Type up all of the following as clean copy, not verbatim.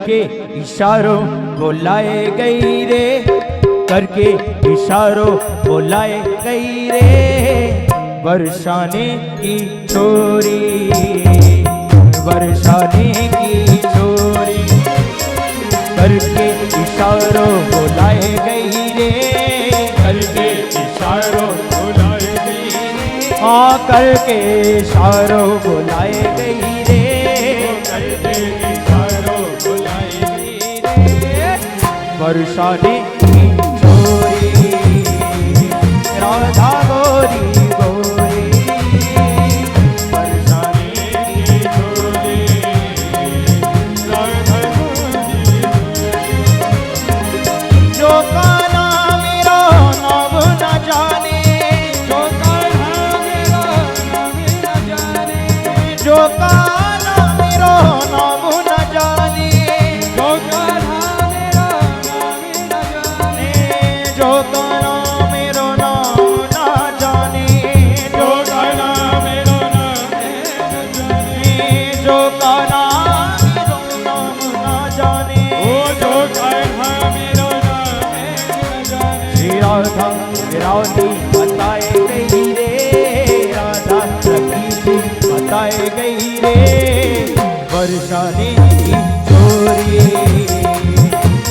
के इशारों बुलाए गई रे, करके इशारों बुलाए गई रे, बरसाने की छोरी, बरसाने की छोरी, करके इशारों बुलाए गई रे, करके इशारों बुलाए गई रे, हाँ करके इशारों बुलाए गई रे, करके इशारों बुलाए गई रे, बरसाने की छोरी, राधा गोरी गोरी, बरसाने की छोरी, राधा गोरी गोरी, जो काना मेरा नाम न जाने, जो काना मेरा नाम न जाने, जो काना मेरा नाम न जाने, जो काना मेरा नाम न जाने, जो काना मेरा नाम न जाने, जो काना मेरा नाम न जाने, जो काना मेरा नाम न जाने, ओ जो काना मेरा नाम न जाने, श्री राधा रानी बताए गई रे, राधा सखी बताए गई रे, बरसाने की छोरी,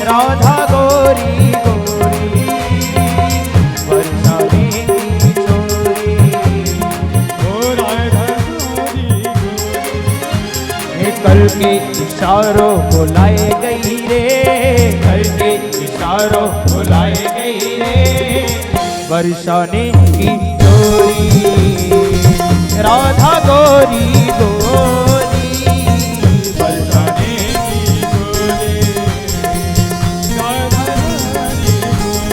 राधा गोरी गोरी, बरसाने की छोरी, ओ राधा गोरी गोरी, करके इशारों बुलाए गई रे, करके इशारों बुलाए गई रे, बरसाने की छोरी, राधा गोरी गोरी, बरसाने की छोरी, राधा गोरी गोरी।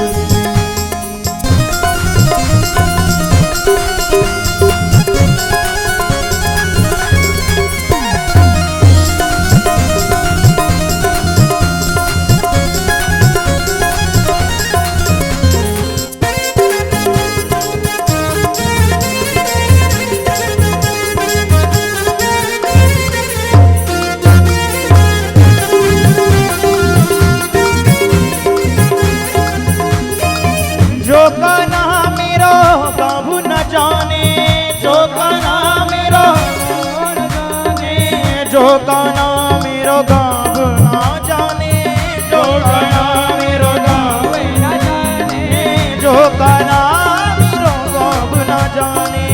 जो काना मेरो गाँव न जाने, जो काना मेरो न जाने, जो काना मेरो गाँव न जाने, जो काना मेरो गाँव न जाने, जो काना मेरो गाँव न जाने,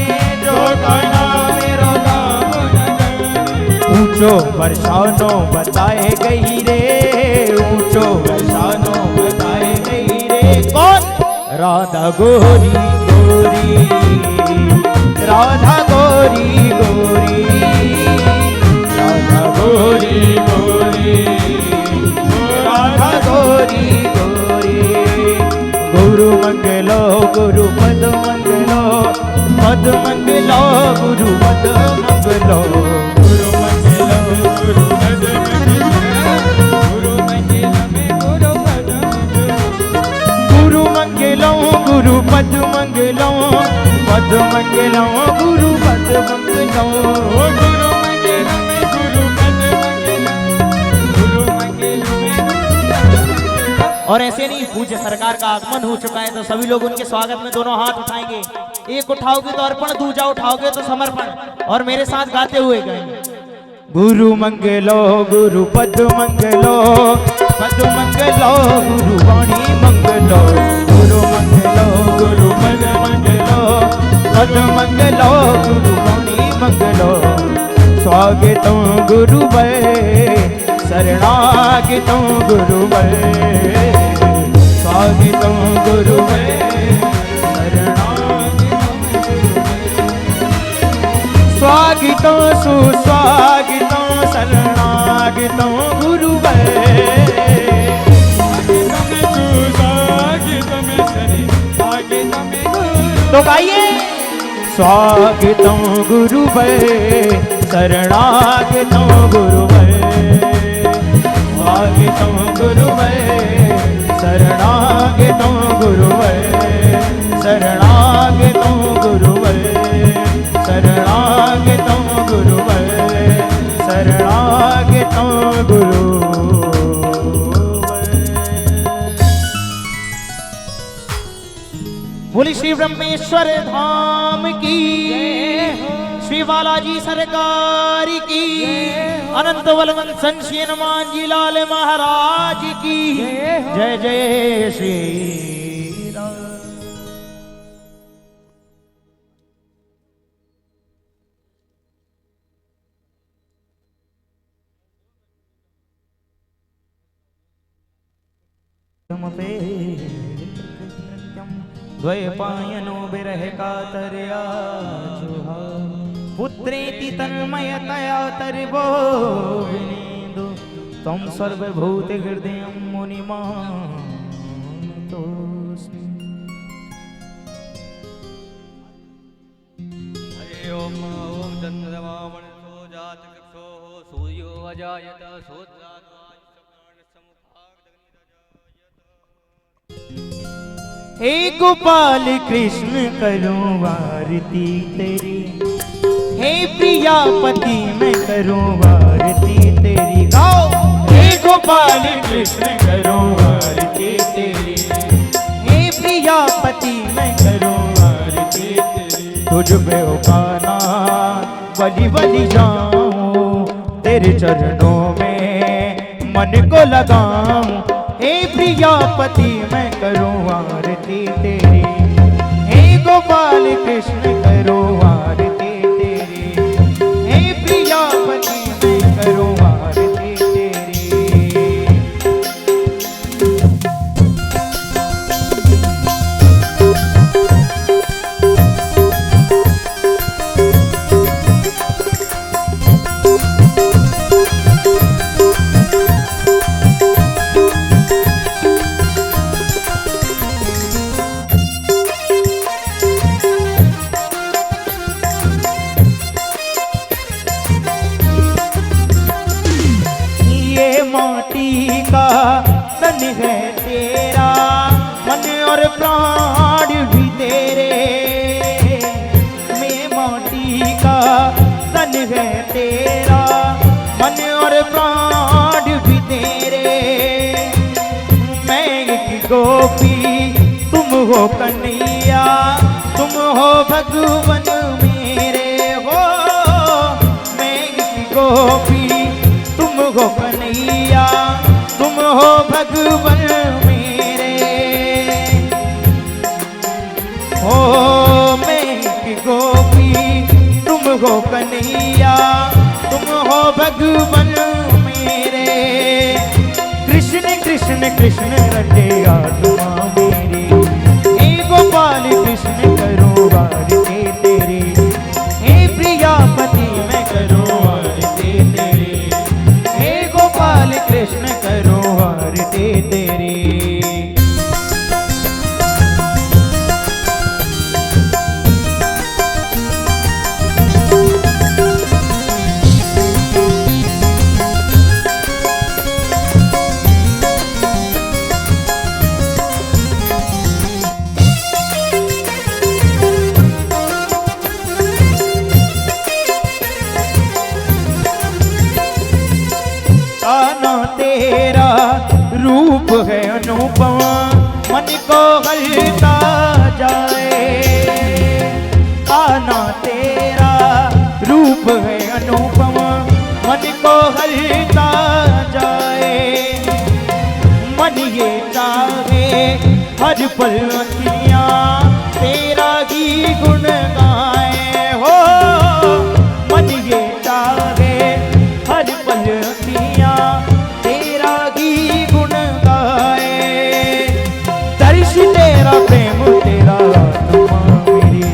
जो काना मेरो गाँव न जाने, ऊंचो बरसानो बताए गई रे, ऊंचो बरसानो बताए गई रे, कौन? राधा गोरी गोरी, राधा गोरी गोरी, राधा गोरी गोरी, राधा गोरी गोरी, गुरु मंगलो गुरु पद मंगलो, पद मंगलो गुरु पद मंगलो, गुरु मंगलो गुरु पद मंगलो, गुरु मंगलो में गुरु पद मंगलो, गुरु मंगलो गुरु पद मंगलो, पद मंगलो गुरु पद मंगलो, गुरु मंगलो में गुरु पद मंगलो, गुरु मंगलो में गुरु पद मंगलो। और ऐसे नहीं, पूज्य सरकार का आगमन हो चुका है तो सभी लोग उनके स्वागत में दोनों हाथ उठाएंगे, एक उठाओगे तो अर्पण, दूजा उठाओगे तो समर्पण, और मेरे साथ गाते हुए गाएंगे। गुरु मंगलो गुरु पद मंगलो, पद मंगलो गुरु वाणी मंगलो, गुरु मंगलो गुरु पद मंगलो, पद मंगलो गुरु वाणी मंगलो, स्वागतों गुरु वे शरणागतों गुरु वे, स्वागतों गुरु वे स्वागतों सुस्वागतों शरणागतों गुरु तो गाइए, स्वागतों गुरु शरणागतों गुरु स्वागतों गुरु शरणागतों गुरु शरणागतों गुरु शरणागतों गुरु शरणागतों गुरु श्री ब्रह्मेश्वर धाम की, श्री बालाजी सरकार की, अनंत बलवंत श्री हनुमान जी लाल महाराज की जय जय श्री राम। द्वैपायनो विरह कातर्या चुहा पुत्रेति तन्मयतया तर्वो विनीदो त्वं सर्वभूत हृदयं मुनिमानतोऽस्मि। हरि ओम ओम चंद्रमा मनसो जात चक्षो सूर्यो अजायत सोत्रात् हे गोपाल कृष्ण करूं आरती तेरी, हे प्रियापति मैं करूं आरती तेरी। गाओ हे गोपाल कृष्ण करूं आरती तेरी, हे प्रियापति मैं करूं आरती तेरी। तुझ पे हो गाना बलि बलि जाऊं, तेरे चरणों में मन को लगाऊं। हे प्रियापति मैं करूं आरती तेरी, हे गोपाल कृष्ण करूं आरती तेरी, हे प्रियापति मैं करूं आरती तेरी। माटी का तन है तेरा, मन और प्राण भी तेरे। मैं माटी का तन है तेरा, मन और प्राण भी तेरे। मैं एक गोपी तुम हो कन्हैया, तुम हो भगवन मेरे हो। मैं एक गोपी तुम हो कन्हैया, तुम हो भगवन मेरे। हो मैं की गोपी तुम हो कन्हैया, तुम हो भगवन मेरे। कृष्ण कृष्ण कृष्ण रटे आत्मा मेरी, हे गोपाल कृष्ण करो आरती तेरी, हे प्रियापति मैं करो आरती तेरी, हे गोपाल कृष्ण करो आरती तेरी। आना तेरा रूप है अनुपम, मन को हल्का जाए। आना तेरा रूप है अनुपम, मन को हल्का जाए। मन ये चाहे हर पल अखियाँ तेरा ही गुण गाए हो। मन ये चाहे हर पल अखियाँ तेरा ही गुण गाए। दर्श तेरा प्रेम तेरा आत्मा मेरी,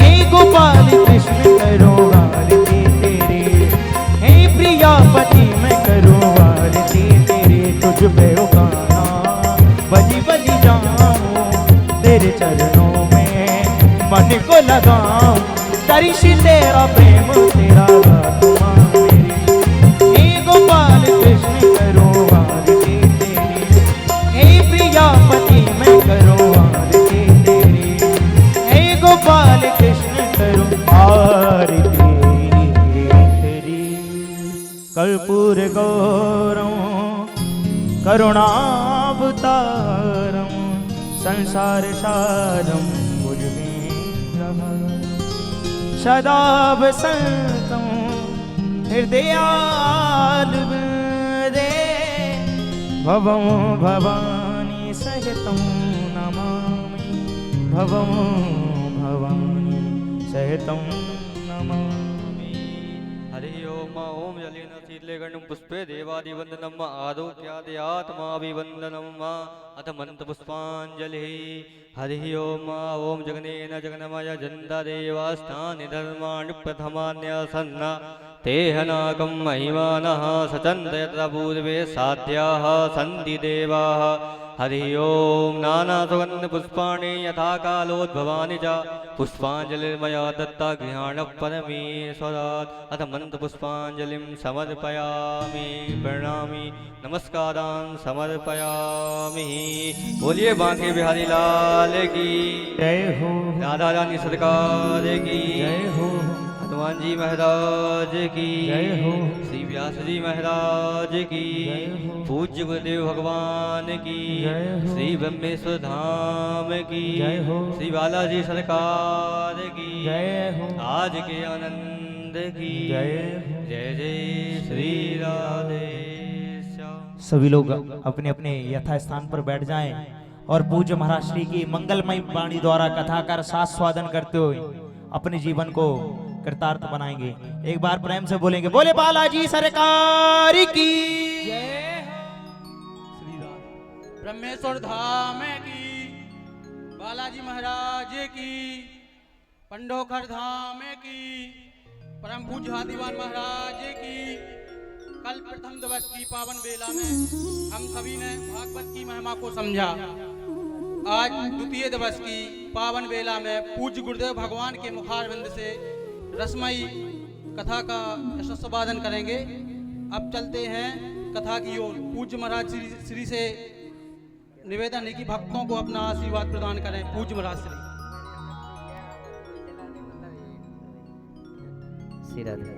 हे गोपाल कृष्ण करो आरती तेरी, हे प्रियापति मैं करो आरती तेरी। तुझ पे गाना बलि बलि जाऊं, तेरे चरणों में मन को लगाऊं। दर्श तेरा प्रेम तेरा आत्मा मेरी, हे गोपाल कृष्ण करो आरती तेरी, हे प्रियापति मैं करो आरती तेरी, हे गोपाल कृष्ण करो आरती तेरी। कर्पूर गौरम करुणावतारम संसार सारम सदा वसंतं हृदयालुदे भवं भवानी सहितं नमामि भवं भवानी सहितं नमामि। हरि ओम ओम जलेन शीतले गण्डं पुष्पे देवादिवन्दनम् आदौक्यादयात्माभिवन्दनम् अथ मन्त्रपुष्पाञ्जलिः। हरि ओम ओम जगनेन जगन्मय जन्तादेवास्तानि धर्माणि प्रथमान्यसन्न तेहनाकं महिमानः सचन्दयत्र पूर्वे साध्याः सन्ति देवाः। हरि ओम नानासुगन्धपुष्पाणि यथा कालोद्भवानि च पुष्पाञ्जलिर्मया दत्ता गृहाणः परमेश्वरात् अथ मन्त्रपुष्पाञ्जलिं समर्पयामि प्रणमामि नमस्कारान् समर्पयामि। बोलिए बांके बिहारी लाल की जय हो राधा रानी सरकार की जय हो हनुमान जी महाराज की जय हो श्री व्यास जी महाराज की जय हो पूज्य गुरुदेव भगवान की जय हो श्री ब्रह्मेश्वर धाम की जय हो श्री बालाजी सरकार की जय हो आज के आनंद की जय हो। जय जय श्री राधे श्याम। सभी लोग अपने अपने यथा स्थान पर बैठ जाएं और पूज्य महाराज श्री की मंगलमय वाणी द्वारा कथा कर स्वादन करते हुए अपने जीवन को कृतार्थ बनाएंगे। एक बार प्रेम से बोलेंगे बोले बालाजी सरकार की श्री राधे। ब्रह्मेश्वर धाम की बालाजी महाराज की पंडोखर धाम की परम पूज्य हाथीवान महाराज की। कल प्रथम दिवस की पावन बेला में हम सभी ने भागवत की महिमा को समझा। आज द्वितीय दिवस की पावन बेला में पूज्य गुरुदेव भगवान के मुखारविंद से रसमयी कथा का यशस्वादन करेंगे। अब चलते हैं कथा की ओर। पूज्य महाराज श्री से निवेदन है कि भक्तों को अपना आशीर्वाद प्रदान करें। पूज्य महाराज श्री। श्री राधे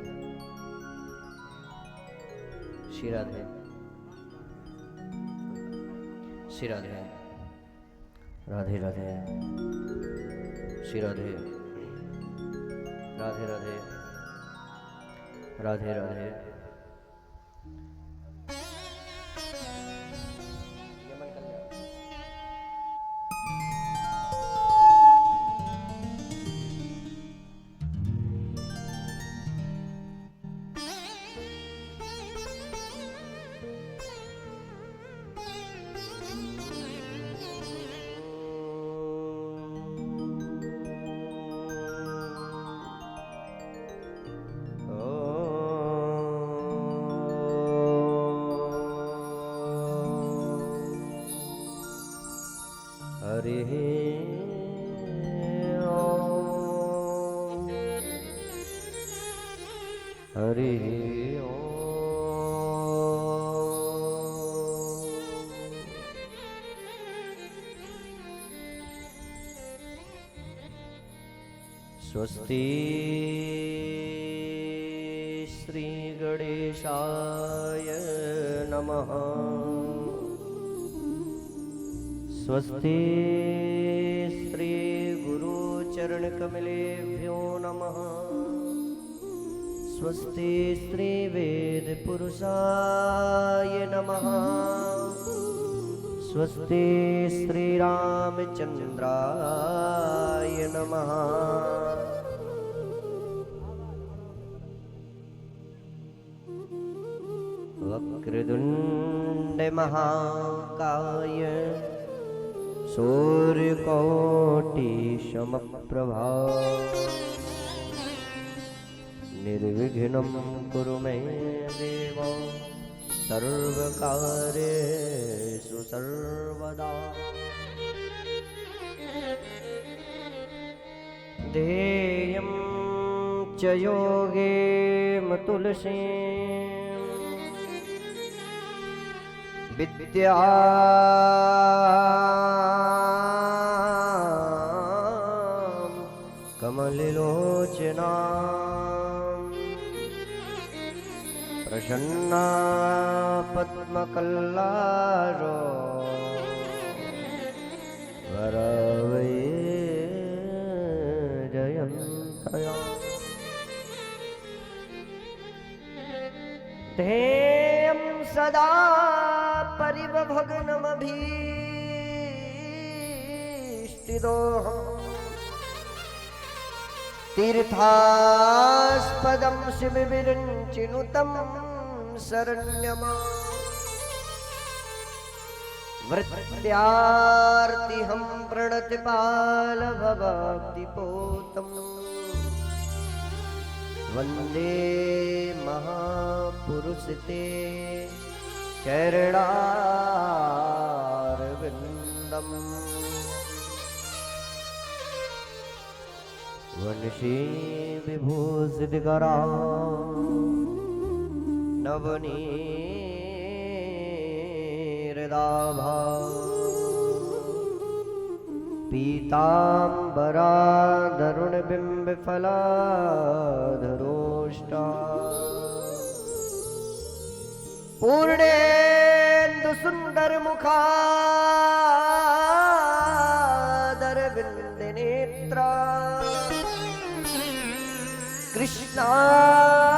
श्री राधे श्री राधे राधे राधे श्री राधे राधे राधे राधे राधे। हरि स्वस्ति श्री गणेशाय नमः। स्वस्ति श्री गुरुचरणकमलेभ्यो नमः। स्वस्ति श्री वेद पुरुषाय नमः। स्वस्ति श्री रामचंद्राय नमः। वक्रतुंड महाकाय सूर्यकोटि समप्रभा निर्विघ्नं कुरु मे देव सर्वकार्येषु सर्वदा। ध्येयं च योगे मतुलसी विद्या कमललोचना प्रसन्ना पद्मकल्लारो वरवये जयन्तया। ध्येयं सदा परिवभग्नमभीष्टिदोऽहम् तीर्थास्पदं शिवविरञ्चिनुतं शरण्यमा वृत्त्यार्तिहं प्रणतिपालभवाब्धिपोतम् वन्दे महापुरुषते चरणारविन्दम् वंशी विभूषितकरा नवनीरदाभा पीताम्बराधरुणबिम्बफलाधरोष्टा पूर्णेन्दुसुन्दरमुखादरविन्दनेत्रा कृष्णात्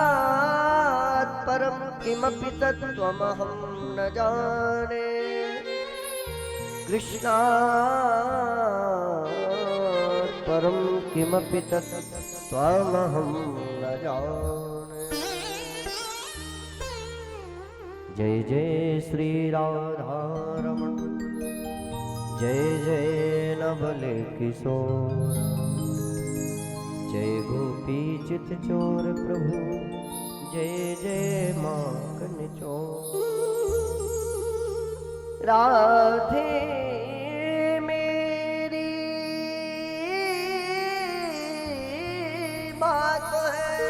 परं किमपि तत्त्वमहं न जाने कृष्णात् परं किमपि तत्त्वमहं न जाने। जय जय श्री राधारमण जय जय नवल किशोर जय गोपी चित चोर प्रभु जय जय माखन चोर राधे मेरी बात है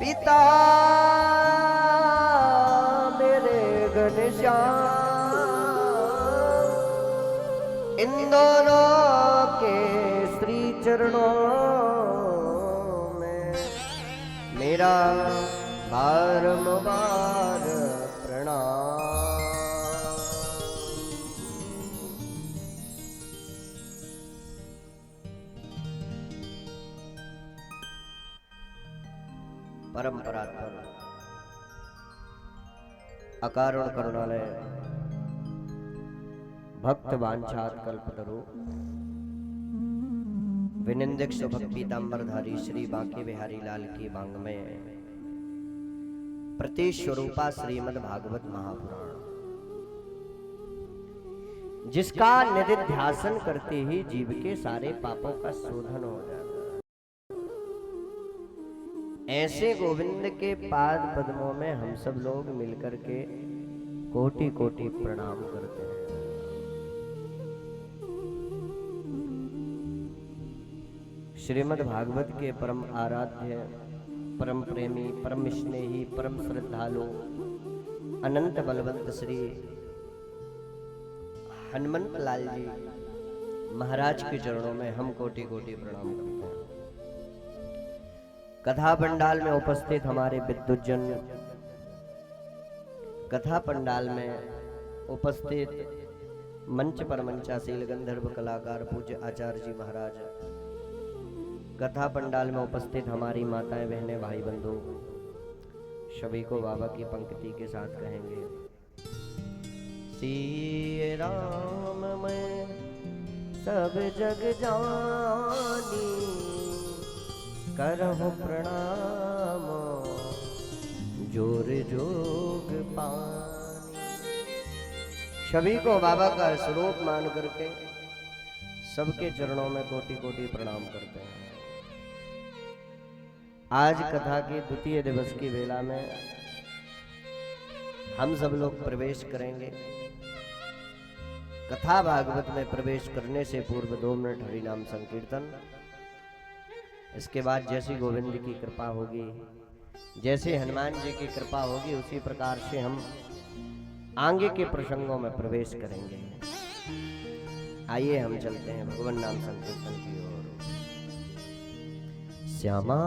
पिता मेरे घनश्याम इन दोनों के श्री चरणों में मेरा बारंबार प्रणाम। परंपरात्मक अकारण करुणालय भक्त वांछात कल्पतरु विनिंदक सुभग पीतांबरधारी श्री बांके बिहारी लाल की बांग में प्रति स्वरूपा श्रीमद् भागवत महापुराण जिसका निधिध्यासन करते ही जीव के सारे पापों का शोधन हो जाता है। ऐसे गोविंद के पाद पद्मों में हम सब लोग मिलकर के कोटि कोटि प्रणाम करते हैं। श्रीमद् भागवत के परम आराध्य परम प्रेमी परम स्नेही परम श्रद्धालु अनंत बलवंत श्री हनुमंत लाल जी महाराज के चरणों में हम कोटि कोटि प्रणाम करते हैं। कथा पंडाल में उपस्थित हमारे विद्वज्जन कथा पंडाल में उपस्थित मंच पर मंचासील गंधर्व कलाकार पूज्य आचार्य जी महाराज कथा पंडाल में उपस्थित हमारी माताएं बहनें भाई बंधु सभी को बाबा की पंक्ति के साथ कहेंगे। सिय राम मैं सब जग जानी करहु प्रणाम जोर जोग पानी। सभी को बाबा का स्वरूप मान करके सबके चरणों में कोटि कोटि प्रणाम करते हैं। आज कथा के द्वितीय दिवस की वेला में हम सब लोग प्रवेश करेंगे। कथा भागवत में प्रवेश करने से पूर्व 2 मिनट हरि नाम संकीर्तन, इसके बाद जैसी गोविंद की कृपा होगी जैसे हनुमान जी की कृपा होगी उसी प्रकार से हम आगे के प्रसंगों में प्रवेश करेंगे। आइए हम चलते हैं भगवान नाम संकीर्तन की ओर। श्यामा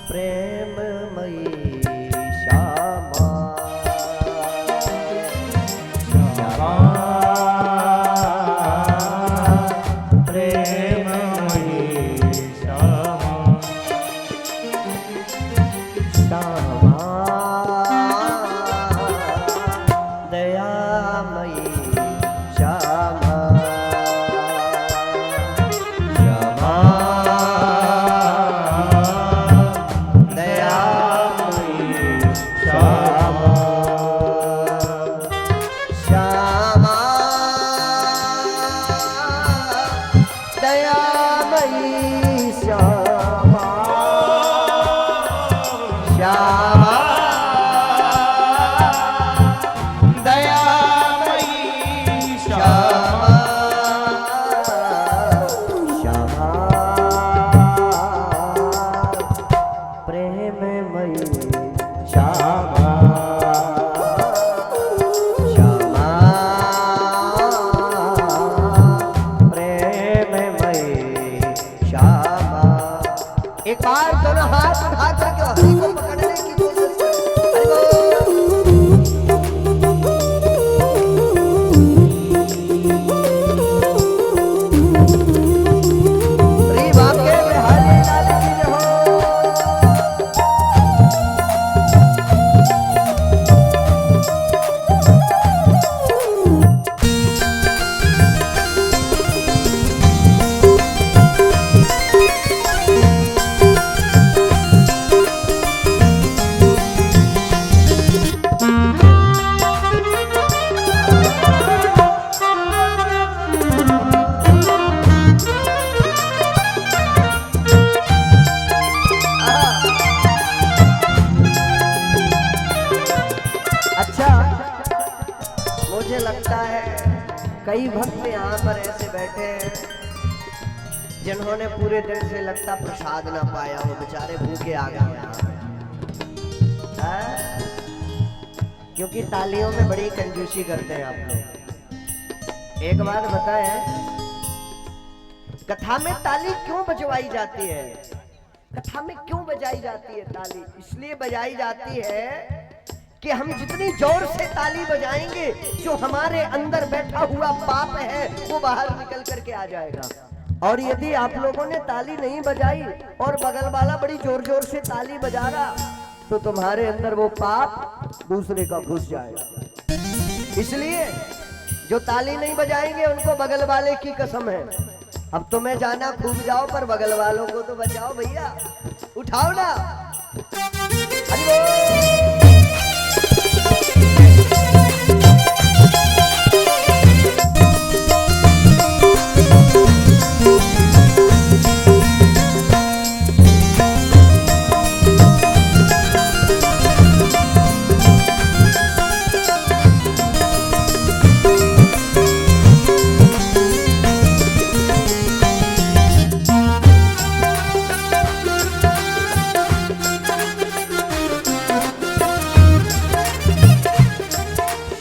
प्रेममयी श्यामा श्यामा प्रेममयी श्यामा श्यामा दयामयी श्यामा श्यामा दयामयी श्यामा श्यामा दयामयी श्यामा श्यामा दयामयी श्यामा श्यामा प्रेममयी श्यामा श्यामा प्रेममयी श्यामा। एक बार दोनों हाथ उठा करके हरि को पकड़ने की कोशिश करें। हरि बोल। श्री भाग्य बिहारी लाल की जय हो। अच्छा, मुझे लगता है कई भक्त यहाँ पर ऐसे बैठे हैं जिन्होंने पूरे दिन से लगता प्रसाद ना पाया हो, बेचारे भूखे आ गए यहाँ पे। हैं? क्योंकि तालियों में बड़ी कंजूसी करते हैं आप लोग। एक बात बताएं, कथा में ताली क्यों बजवाई जाती है? कथा में क्यों बजाई जाती है ताली? इसलिए बजाई जाती है कि हम जितनी जोर से ताली बजाएंगे, जो हमारे अंदर बैठा हुआ पाप है वो बाहर निकल करके आ जाएगा। और यदि आप लोगों ने ताली नहीं बजाई और बगल वाला बड़ी जोर जोर से ताली बजा रहा, तो तुम्हारे अंदर वो पाप दूसरे का घुस जाएगा। इसलिए जो ताली नहीं बजाएंगे उनको बगल वाले की कसम है। अब तुम्हें जाना खूब जाओ, पर बगल वालों को तो बचाओ भैया, उठाओ ना। हरि बोल।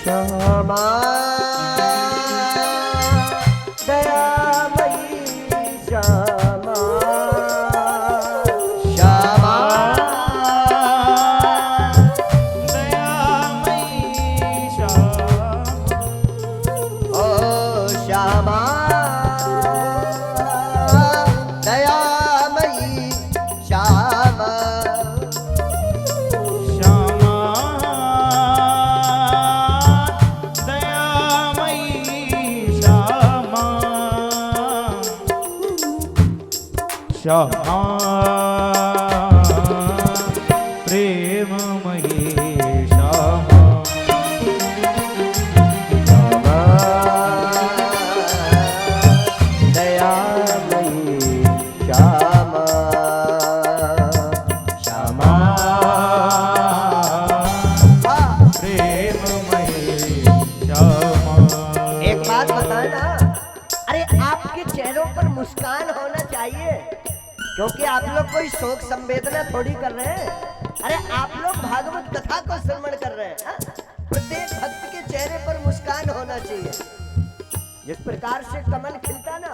श्यामा दयामयी श्यामा श्यामा दयामयी श्यामा ओ श्यामा दयामयी श्यामा श्यामा दयामयी श्यामा श्यामा प्रेममयी श्यामा श्यामा दयामयी श्यामा श्यामा प्रेममयी श्यामा। एक बात बताए ना, अरे आपके चेहरों पर मुस्कान होना चाहिए, क्योंकि आप लोग कोई शोक संवेदना थोड़ी कर रहे हैं। अरे आप लोग भागवत कथा को श्रवण कर रहे हैं। हाँ? प्रत्येक भक्त के चेहरे पर मुस्कान होना चाहिए। जिस प्रकार से कमल खिलता ना,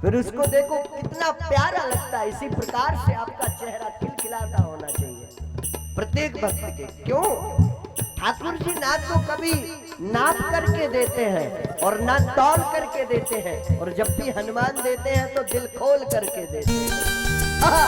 फिर उसको देखो कितना प्यारा लगता है, इसी प्रकार से आपका चेहरा खिलखिलाता होना चाहिए प्रत्येक भक्त के। क्यों? ठाकुर जी ना तो कभी नाप करके देते हैं और ना तौल करके देते हैं, और जब भी हनुमान देते हैं तो दिल खोल करके देते हैं। आहा!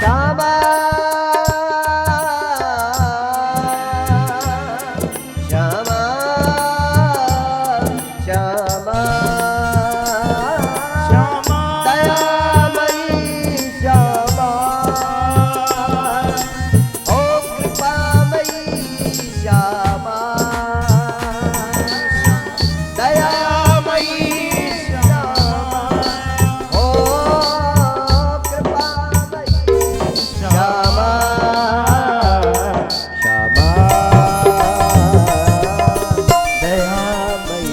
श्यामा श्यामा श्यामा श्यामा दयामयी श्यामा ओ कृपामयी श्यामा दयामयी श्यामा ओ कृपामयी श्यामा श्यामा दयामयी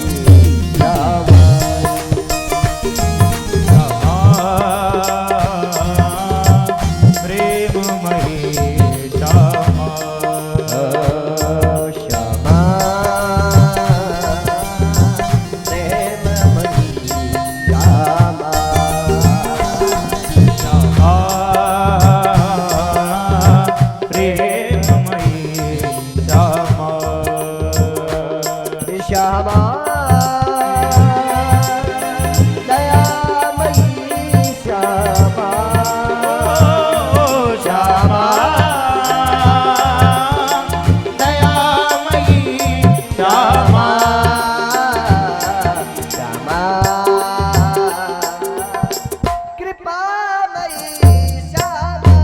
श्यामा प्रेममयी श्यामा श्यामा प्रेममयी श्यामा प्रेममयी श्यामा श्यामा दयामयी श्यामा श्यामा दयामयी श्यामा श्यामा कृपामयी श्यामा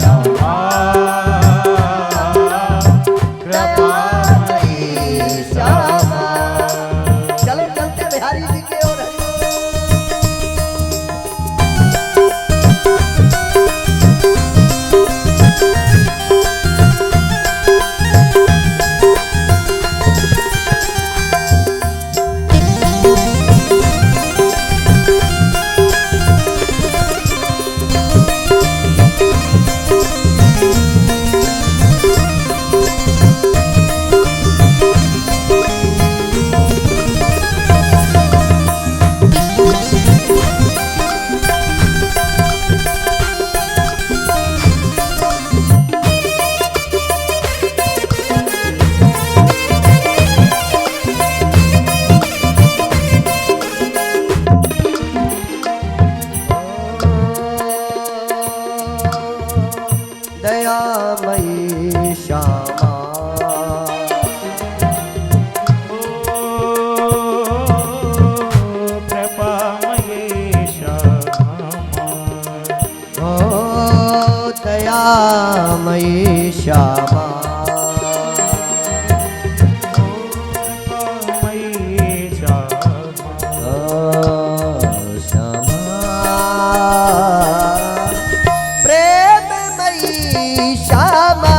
श्यामा दयामयी श्यामा। चलो चलते बिहारी जी के ओर दयामयी श्यामा कृपामयी श्यामा ओ दयामयी श्यामा प्रेममयी श्यामा ओ श्यामा प्रेममयी श्यामा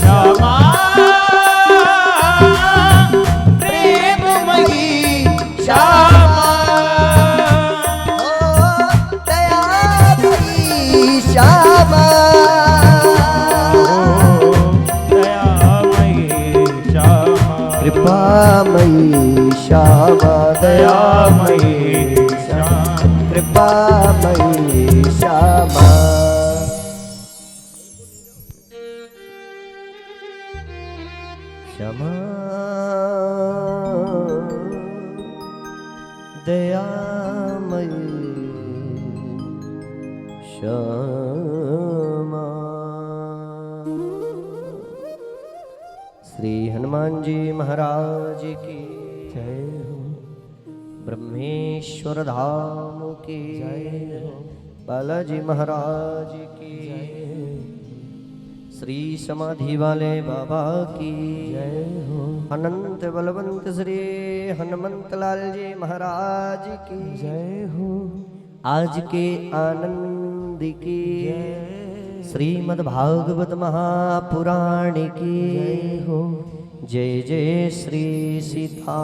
श्यामा प्रेममयी श्यामा ओ दयामयी श्यामा दयामयी श्यामा कृपामयी श्यामा दयामयी श्यामा कृपामयी श्यामा श्यामा दयामयी श्यामा। श्री हनुमान जी महाराज की जय हो। ब्रह्मेश्वर धाम की जय हो। बालाजी महाराज की जय। श्री समाधि वाले बाबा की जय हो। अनंत बलवंत श्री हनुमंत लाल जी महाराज की जय हो। आज के आनंद की श्रीमद् भागवत महापुराण की जय हो। जय जय श्री सीताराम।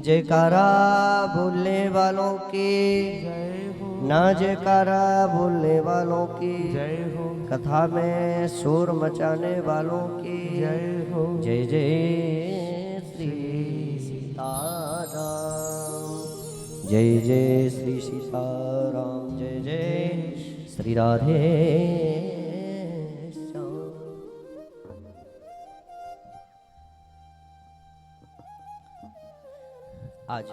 जयकारा बोलने वालों की जय हो। ना जयकारा बोलने वालों की जय हो। कथा में शोर मचाने वालों की जय हो। जय जय श्री सीताराम। जय जय श्री सीताराम। जय जय श्री राधे श्याम। आज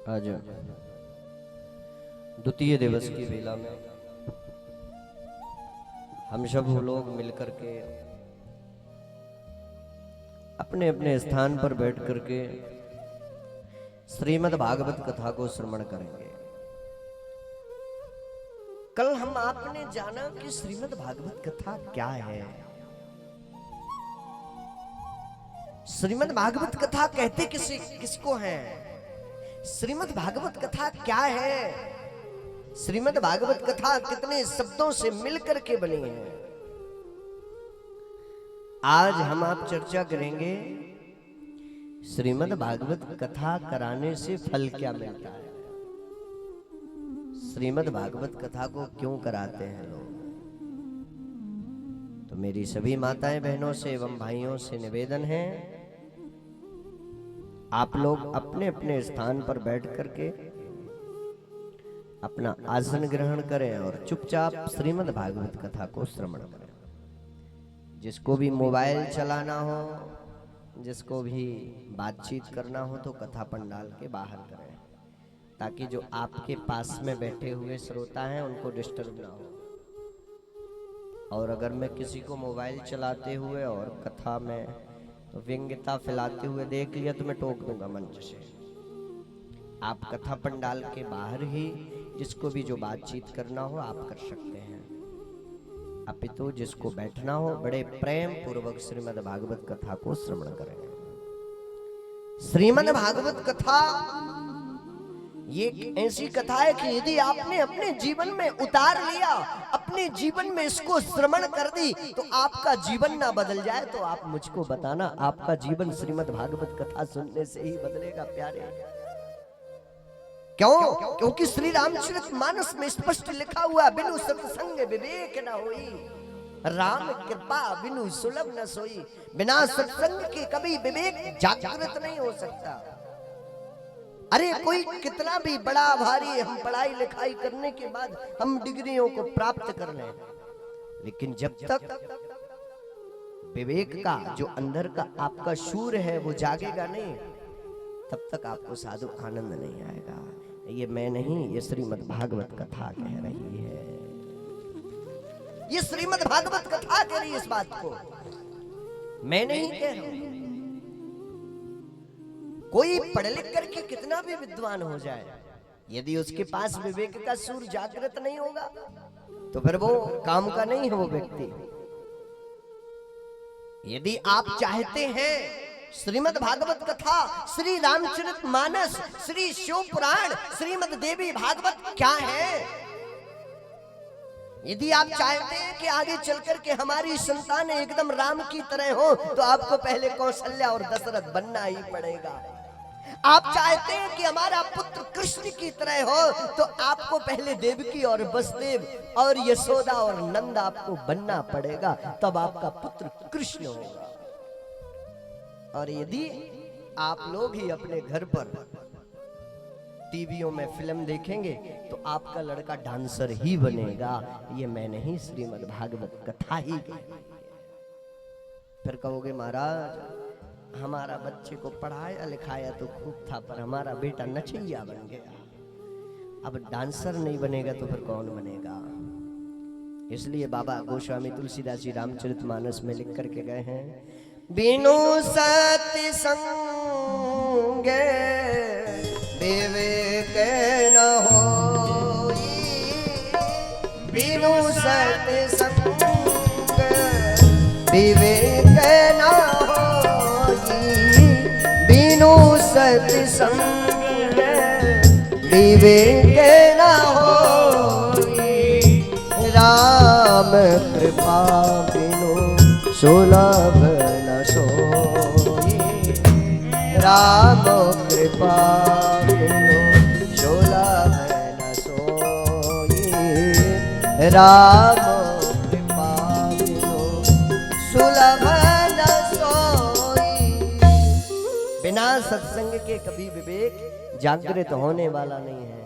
आज द्वितीय दिवस की बेला में हम सब लोग मिलकर के अपने अपने स्थान पर बैठ करके श्रीमद् भागवत कथा को श्रवण करेंगे। कल हम आपने जाना कि श्रीमद् भागवत कथा क्या है। श्रीमद् भागवत कथा कहते किसको है? श्रीमद् भागवत कथा क्या है? श्रीमद् भागवत कथा कितने शब्दों से मिलकर के बनी है। आज हम आप चर्चा करेंगे श्रीमद् भागवत कथा कराने से फल क्या मिलता है। श्रीमद् भागवत कथा को क्यों कराते हैं लोग? तो मेरी सभी माताएं बहनों से एवं भाइयों से निवेदन है, आप लोग अपने अपने स्थान पर बैठ करके अपना आसन ग्रहण करें और चुपचाप श्रीमद् भागवत कथा को श्रवण करें। जिसको भी मोबाइल चलाना हो, जिसको भी बातचीत करना हो तो कथा पंडाल के बाहर करें, ताकि जो आपके पास में बैठे हुए श्रोता हैं उनको डिस्टर्ब ना हो। और अगर मैं किसी को मोबाइल चलाते हुए और कथा में व्यंग्यता फैलाते हुए देख लिया तो मैं टोक दूंगा मंच से। आप कथा पंडाल के बाहर ही जिसको भी जो बातचीत करना हो आप कर सकते हैं, अपितु जिसको बैठना हो बड़े प्रेम पूर्वक श्रीमद् भागवत कथा को श्रवण करें। श्रीमद् भागवत कथा ये एक ऐसी कथा है कि यदि आपने अपने जीवन में उतार लिया, अपने जीवन में इसको श्रवण कर दी, तो आपका जीवन ना बदल जाए तो आप मुझको बताना, आपका जीवन श्रीमद् भागवत कथा सुनने से ही बदलेगा प्यारे। क्यों? क्योंकि श्री रामचरितमानस में स्पष्ट लिखा हुआ, बिनु सत्संग विवेक न होई, राम कृपा बिनु सुलभ न सोई। बिना सत्संग के कभी विवेक जागृत नहीं हो सकता। अरे कोई कितना भी बड़ा भारी हम पढ़ाई लिखाई करने के बाद हम डिग्रियों को प्राप्त कर लें, लेकिन जब तक विवेक का जो अंदर का आपका शूर है वो जागेगा नहीं, तब तक आपको साधु आनंद नहीं आएगा। ये मैं नहीं, ये श्रीमद् भागवत कथा कह रही है। ये श्रीमद् भागवत कथा कह रही है इस बात को, मैं नहीं कह रहा हूं। कोई पढ़ लिख करके कितना भी विद्वान हो जाए, यदि उसके पास विवेक का सूर जागृत नहीं होगा तो फिर वो काम का नहीं है वो व्यक्ति। यदि आप चाहते हैं श्रीमद् भागवत कथा, श्री रामचरितमानस, श्री शिव पुराण, श्रीमद् देवी भागवत क्या है, यदि आप चाहते हैं कि आगे चलकर के हमारी संतान एकदम राम की तरह हो, तो आपको पहले कौशल्या और दशरथ बनना ही पड़ेगा। आप चाहते हैं कि हमारा पुत्र कृष्ण की तरह हो, तो आपको पहले देवकी और वसुदेव और यशोदा और नंद आपको बनना पड़ेगा, तब आपका पुत्र कृष्ण होगा। और यदि आप लोग ही अपने घर पर टीवियों में फिल्म देखेंगे तो आपका लड़का डांसर ही बनेगा। ये मैं नहीं, श्रीमद् भागवत कथा ही कही। फिर कहोगे महाराज हमारा बच्चे को पढ़ाया लिखाया तो खूब था, पर हमारा बेटा नचैया बन गया। अब डांसर नहीं बनेगा तो फिर कौन बनेगा? इसलिए बाबा गोस्वामी तुलसीदास जी रामचरितमानस में लिख करके गए हैं, बिनु सत्संग विवेक न होई, बिनु सत्संग विवेक न होई, बिनु सत्संग विवेक न होई, राम कृपा बिनु सुलभ न सोई, राम कृपा बिनु सुलभ न सोई, राम कृपा बिनु सुलभ न सोई। बिना सत्संग के कभी विवेक जागृत होने वाला नहीं है।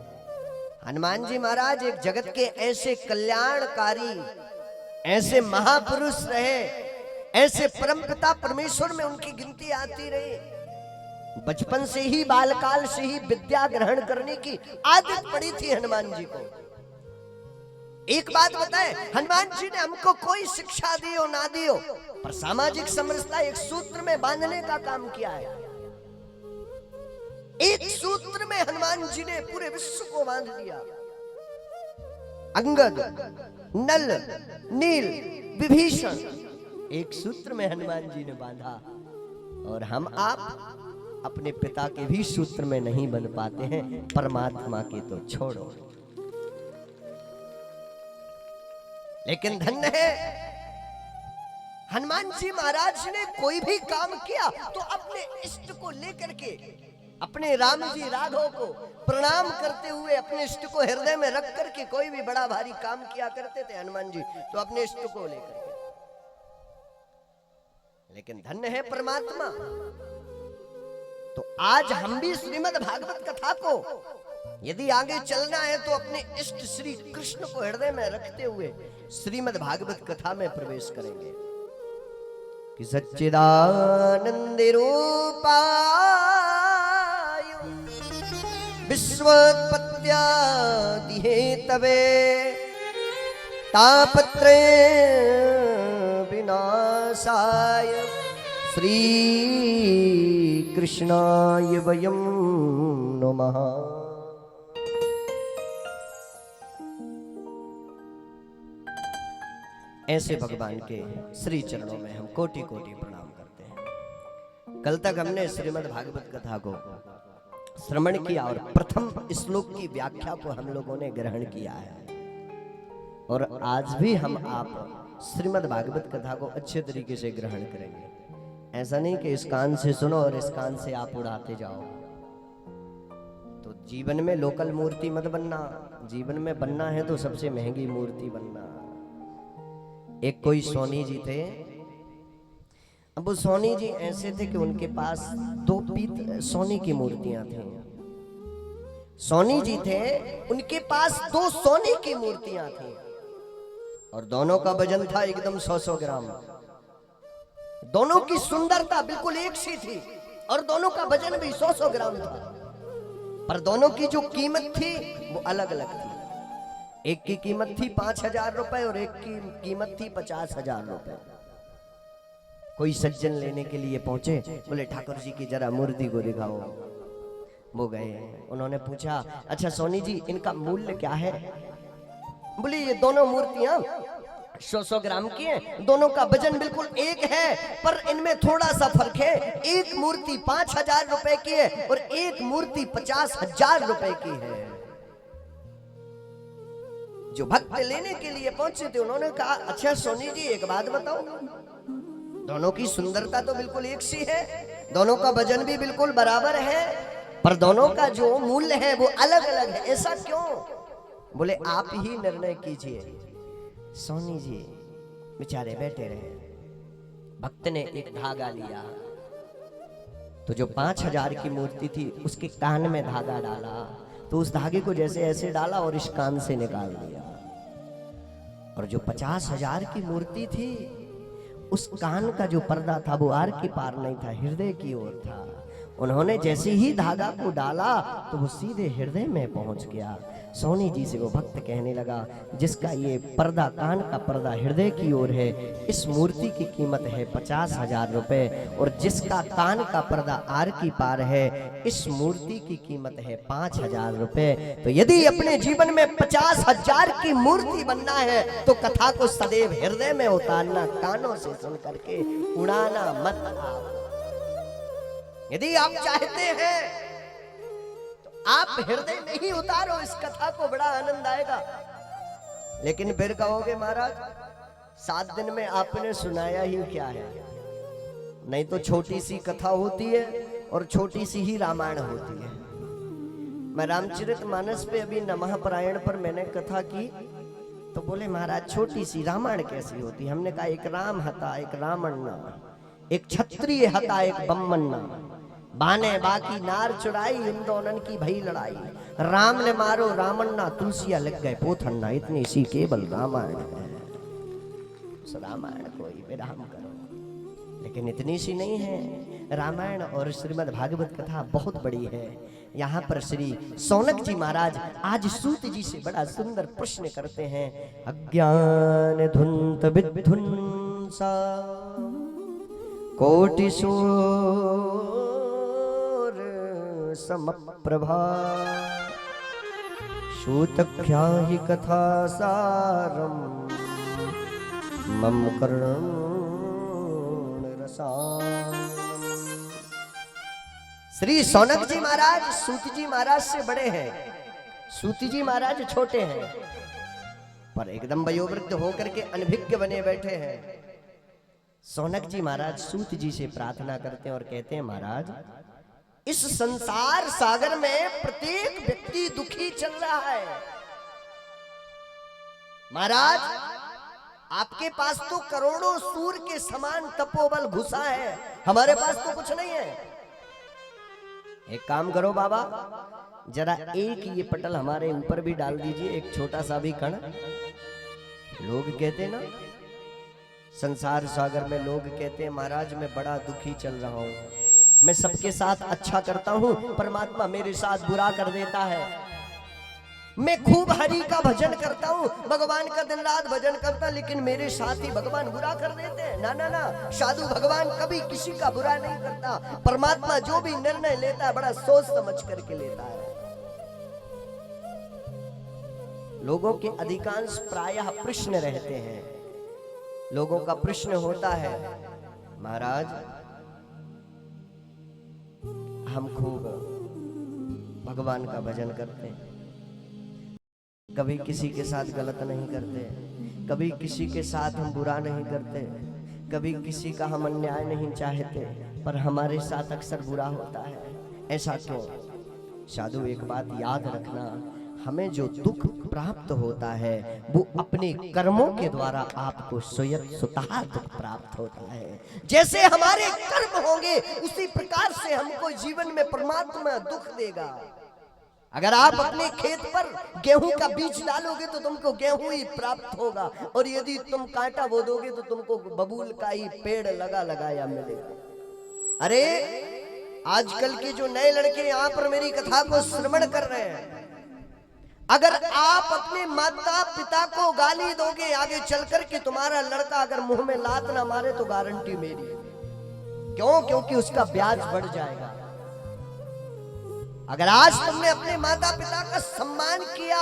हनुमान जी महाराज एक जगत के ऐसे कल्याणकारी, ऐसे महापुरुष रहे, ऐसे परमपिता परमेश्वर में उनकी गिनती आती रही। बचपन से ही, बालकाल से ही विद्या ग्रहण करने की आदत पड़ी थी हनुमान जी को। एक बात बताएं, हनुमान जी ने हमको कोई शिक्षा दी हो ना दी हो, पर सामाजिक समरसता एक सूत्र में बांधने का काम किया है। एक सूत्र में हनुमान जी ने पूरे विश्व को बांध दिया। अंगद, नल, नील, विभीषण, एक सूत्र में हनुमान जी ने बांधा। और हम आप अपने पिता के भी सूत्र में नहीं बंध पाते हैं, परमात्मा के तो छोड़ो। लेकिन धन्य है हनुमान जी महाराज ने कोई भी काम किया तो अपने इष्ट को लेकर के, अपने राम जी राघव को प्रणाम करते हुए अपने इष्ट को हृदय में रख करके कोई भी बड़ा भारी काम किया करते थे हनुमान जी, तो अपने इष्ट को लेकर के। लेकिन धन्य है परमात्मा, तो आज हम भी श्रीमद् भागवत कथा को यदि आगे चलना है तो अपने इष्ट श्री कृष्ण को हृदय में रखते हुए श्रीमद् भागवत कथा में प्रवेश करेंगे कि सच्चिदानंद रूपाय विश्वोत्पत्त्यादि हेतवे तापत्रय विनाशाय श्री कृष्णाय वयं नमः। ऐसे भगवान के श्री चरणों में हम कोटि कोटि प्रणाम करते हैं। कल तक हमने श्रीमद् भागवत कथा को श्रवण किया और प्रथम श्लोक की व्याख्या को हम लोगों ने ग्रहण किया है, और आज भी हम आप श्रीमद् भागवत कथा को अच्छे तरीके से ग्रहण करेंगे। ऐसा नहीं कि इस कान से सुनो और इस कान से आप उड़ाते जाओ। तो जीवन में लोकल मूर्ति मत बनना, जीवन में बनना है तो सबसे महंगी मूर्ति बनना। एक कोई सोनी जी थे। अब वो सोनी जी ऐसे थे कि उनके पास दो सोने की मूर्तियां थी। सोनी जी थे, उनके पास दो सोने की मूर्तियां थी और दोनों का वजन था एकदम 100-100 ग्राम। दोनों की सुंदरता बिल्कुल एक सी थी और दोनों का वजन भी 100-100 ग्राम था, पर दोनों की जो कीमत थी वो अलग अलग थी। एक की कीमत थी 5,000 रुपए और एक की कीमत थी 50,000 रुपए। कोई सज्जन लेने के लिए पहुंचे, बोले ठाकुर जी की जरा मूर्ति को दिखाओ। वो गए, उन्होंने पूछा अच्छा सोनी जी इनका मूल्य क्या है? बोले ये दोनों मूर्तियां 100-100 ग्राम की हैं, दोनों का वजन बिल्कुल एक है, पर इनमें थोड़ा सा फर्क है। एक मूर्ति 5,000 रुपए की है और एक मूर्ति 50,000 रुपए की है। जो भक्त लेने के लिए पहुंचे थे उन्होंने कहा अच्छा सोनी जी एक बात बताओ, दोनों की सुंदरता तो बिल्कुल एक सी है, दोनों का वजन भी बिल्कुल बराबर है, पर दोनों का जो मूल्य है वो अलग अलग है, ऐसा क्यों? बोले आप ही निर्णय कीजिए। सोनी जी बेचारे बैठे रहे। भक्त ने एक धागा लिया, तो जो 5,000 की मूर्ति थी उसके कान में धागा डाला, तो उस धागे को जैसे ऐसे डाला और इस कान से निकाल दिया। और जो 50,000 की मूर्ति थी उस कान का जो पर्दा था वो आर की पार नहीं था, हृदय की ओर था। उन्होंने जैसे ही धागा को डाला तो वो सीधे हृदय में पहुंच गया। सोनी जी से वो भक्त कहने लगा जिसका ये पर्दा, कान का पर्दा हृदय की ओर है, इस मूर्ति की कीमत है 50,000 रुपए, और जिसका कान का पर्दा आर की पार है इस मूर्ति की कीमत है 5,000 रुपए। तो यदि अपने जीवन में 50,000 की मूर्ति बनना है तो कथा को सदैव हृदय में उतारना, कानों से सुन करके उड़ाना मत। आप यदि आप चाहते हैं तो आप हृदय में ही उतारो इस कथा को, बड़ा आनंद आएगा। लेकिन फिर कहोगे महाराज 7 दिन में आपने सुनाया ही क्या है? नहीं तो छोटी सी कथा होती है और छोटी सी ही रामायण होती है। मैं रामचरितमानस पे अभी नमः परायण पर मैंने कथा की तो बोले महाराज छोटी सी रामायण कैसी होती? हमने कहा एक राम हता, एक रावण ना, एक क्षत्रिय हता, एक बम्मन ना। बाने बाकी नार चुराई, इन दोनों की भई लड़ाई। राम ने मारो रावण ना, तुलसिया लग गए पोथन ना, इतनी सी केवल रामायण है। उस रामायण को ही विराम करो, लेकिन इतनी सी नहीं है। रामायण और श्रीमद् भागवत कथा बहुत बड़ी है। यहाँ पर श्री सौनक जी महाराज आज सूत जी से बड़ा सुंदर प्रश्न करते हैं। अज्ञान धुंत विध्वंसा कोटि सूर समप्रभा, सूतख्या हि कथा सारम मम कर्ण रसायनम। श्री सौनक जी महाराज सूत जी महाराज से बड़े हैं, सूत जी महाराज छोटे हैं, पर एकदम वयोवृद्ध होकर के अनभिज्ञ बने बैठे हैं। सौनक जी महाराज सूत जी से प्रार्थना करते हैं और कहते हैं, महाराज इस संसार सागर में प्रत्येक व्यक्ति दुखी चल रहा है। महाराज आपके पास तो करोड़ों सूर के समान तपोबल घुसा है, हमारे पास तो कुछ नहीं है। एक काम करो बाबा, जरा एक ये पटल हमारे ऊपर भी डाल दीजिए, एक छोटा सा भी कण। लोग कहते ना संसार सागर में, लोग कहते हैं महाराज मैं बड़ा दुखी चल रहा हूं, मैं सबके साथ अच्छा करता हूं, परमात्मा मेरे साथ बुरा कर देता है। मैं खूब हरि का भजन करता हूं, भगवान का दिन रात भजन करता, लेकिन मेरे साथ ही भगवान बुरा कर देते हैं। ना ना ना, साधु भगवान कभी किसी का बुरा नहीं करता। परमात्मा जो भी निर्णय लेता है बड़ा सोच समझ करके लेता है। लोगों के अधिकांश प्रायः प्रश्न रहते हैं। लोगों का प्रश्न होता है, महाराज हम खूब भगवान का भजन करते हैं, कभी किसी के साथ गलत नहीं करते, कभी किसी के साथ हम बुरा नहीं करते, कभी किसी का हम अन्याय नहीं चाहते, पर हमारे साथ अक्सर बुरा होता है। ऐसा क्यों? साधु एक बात याद रखना, हमें जो दुख प्राप्त होता है वो अपने कर्मों के द्वारा आपको स्वतः दुख प्राप्त होता है। जैसे हमारे कर्म होंगे उसी प्रकार से हमको जीवन में परमात्मा दुख देगा। अगर आप अपने खेत पर गेहूं का बीज डालोगे तो तुमको गेहूं ही प्राप्त होगा, और यदि तुम कांटा बो दोगे तो तुमको बबूल का ही पेड़ लगा लगाया मिलेगा। अरे आजकल के जो नए लड़के यहाँ पर मेरी कथा को श्रवण कर रहे हैं, अगर आप अपने माता पिता को गाली दोगे आगे चलकर के, तुम्हारा लड़का अगर मुंह में लात ना मारे तो गारंटी मेरी है। क्यों? क्योंकि उसका ब्याज बढ़ जाएगा। अगर आज तुमने अपने माता पिता का सम्मान किया,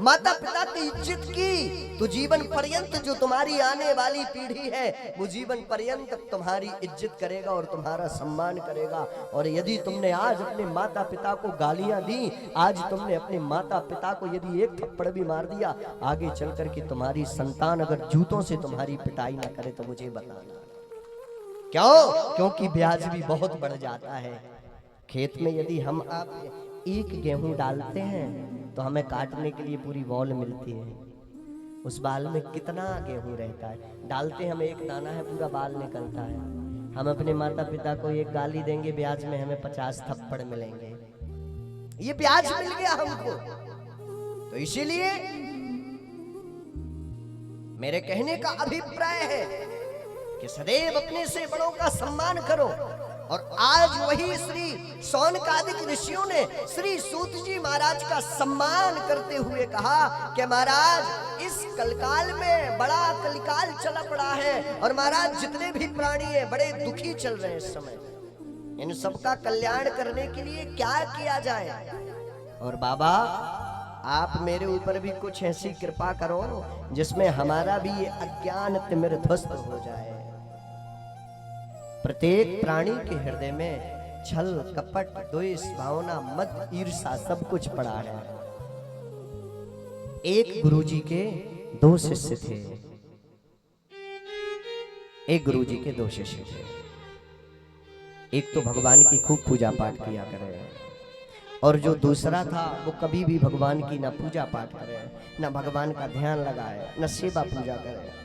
माता पिता की इज्जत की, तो जीवन पर्यंत जो तुम्हारी आने वाली पीढ़ी है वो जीवन पर्यंत तुम्हारी इज्जत करेगा और तुम्हारा सम्मान करेगा। और यदि तुमने आज अपने माता पिता को गालियां दी, आज तुमने अपने माता पिता को यदि एक थप्पड़ भी मार दिया, आगे चल करके तुम्हारी संतान अगर जूतों से तुम्हारी पिटाई ना करे तो मुझे बताना। क्यों? क्योंकि ब्याज भी बहुत बढ़ जाता है। खेत में यदि हम आप एक गेहूं डालते हैं तो हमें काटने के लिए पूरी वॉल मिलती है। उस बाल में कितना गेहूं रहता है, डालते हम एक दाना है पूरा बाल निकलता है। हम अपने माता पिता को एक गाली देंगे, ब्याज में हमें 50 थप्पड़ मिलेंगे। ये ब्याज मिल गया हमको। तो इसीलिए मेरे कहने का अभिप्राय है कि सदैव अपने से बड़ों का सम्मान करो। और आज वही श्री सौनकादिक ऋषियों ने श्री सूत जी महाराज का सम्मान करते हुए कहा कि महाराज इस कलकाल में बड़ा कलिकाल चला पड़ा है, और महाराज जितने भी प्राणी हैं बड़े दुखी चल रहे हैं इस समय। इन सबका कल्याण करने के लिए क्या किया जाए? और बाबा आप मेरे ऊपर भी कुछ ऐसी कृपा करो जिसमें हमारा भी ये अज्ञान तिमिर ध्वस्त हो जाए। प्रत्येक प्राणी के हृदय में छल कपट द्वेष भावना मद ईर्षा सब कुछ पड़ा है। एक गुरुजी के 2 शिष्य थे। एक गुरुजी के 2 शिष्य थे। एक तो भगवान की खूब पूजा पाठ किया करे, और जो दूसरा था वो कभी भी भगवान की ना पूजा पाठ करे, ना भगवान का ध्यान लगाए, ना सेवा पूजा करे।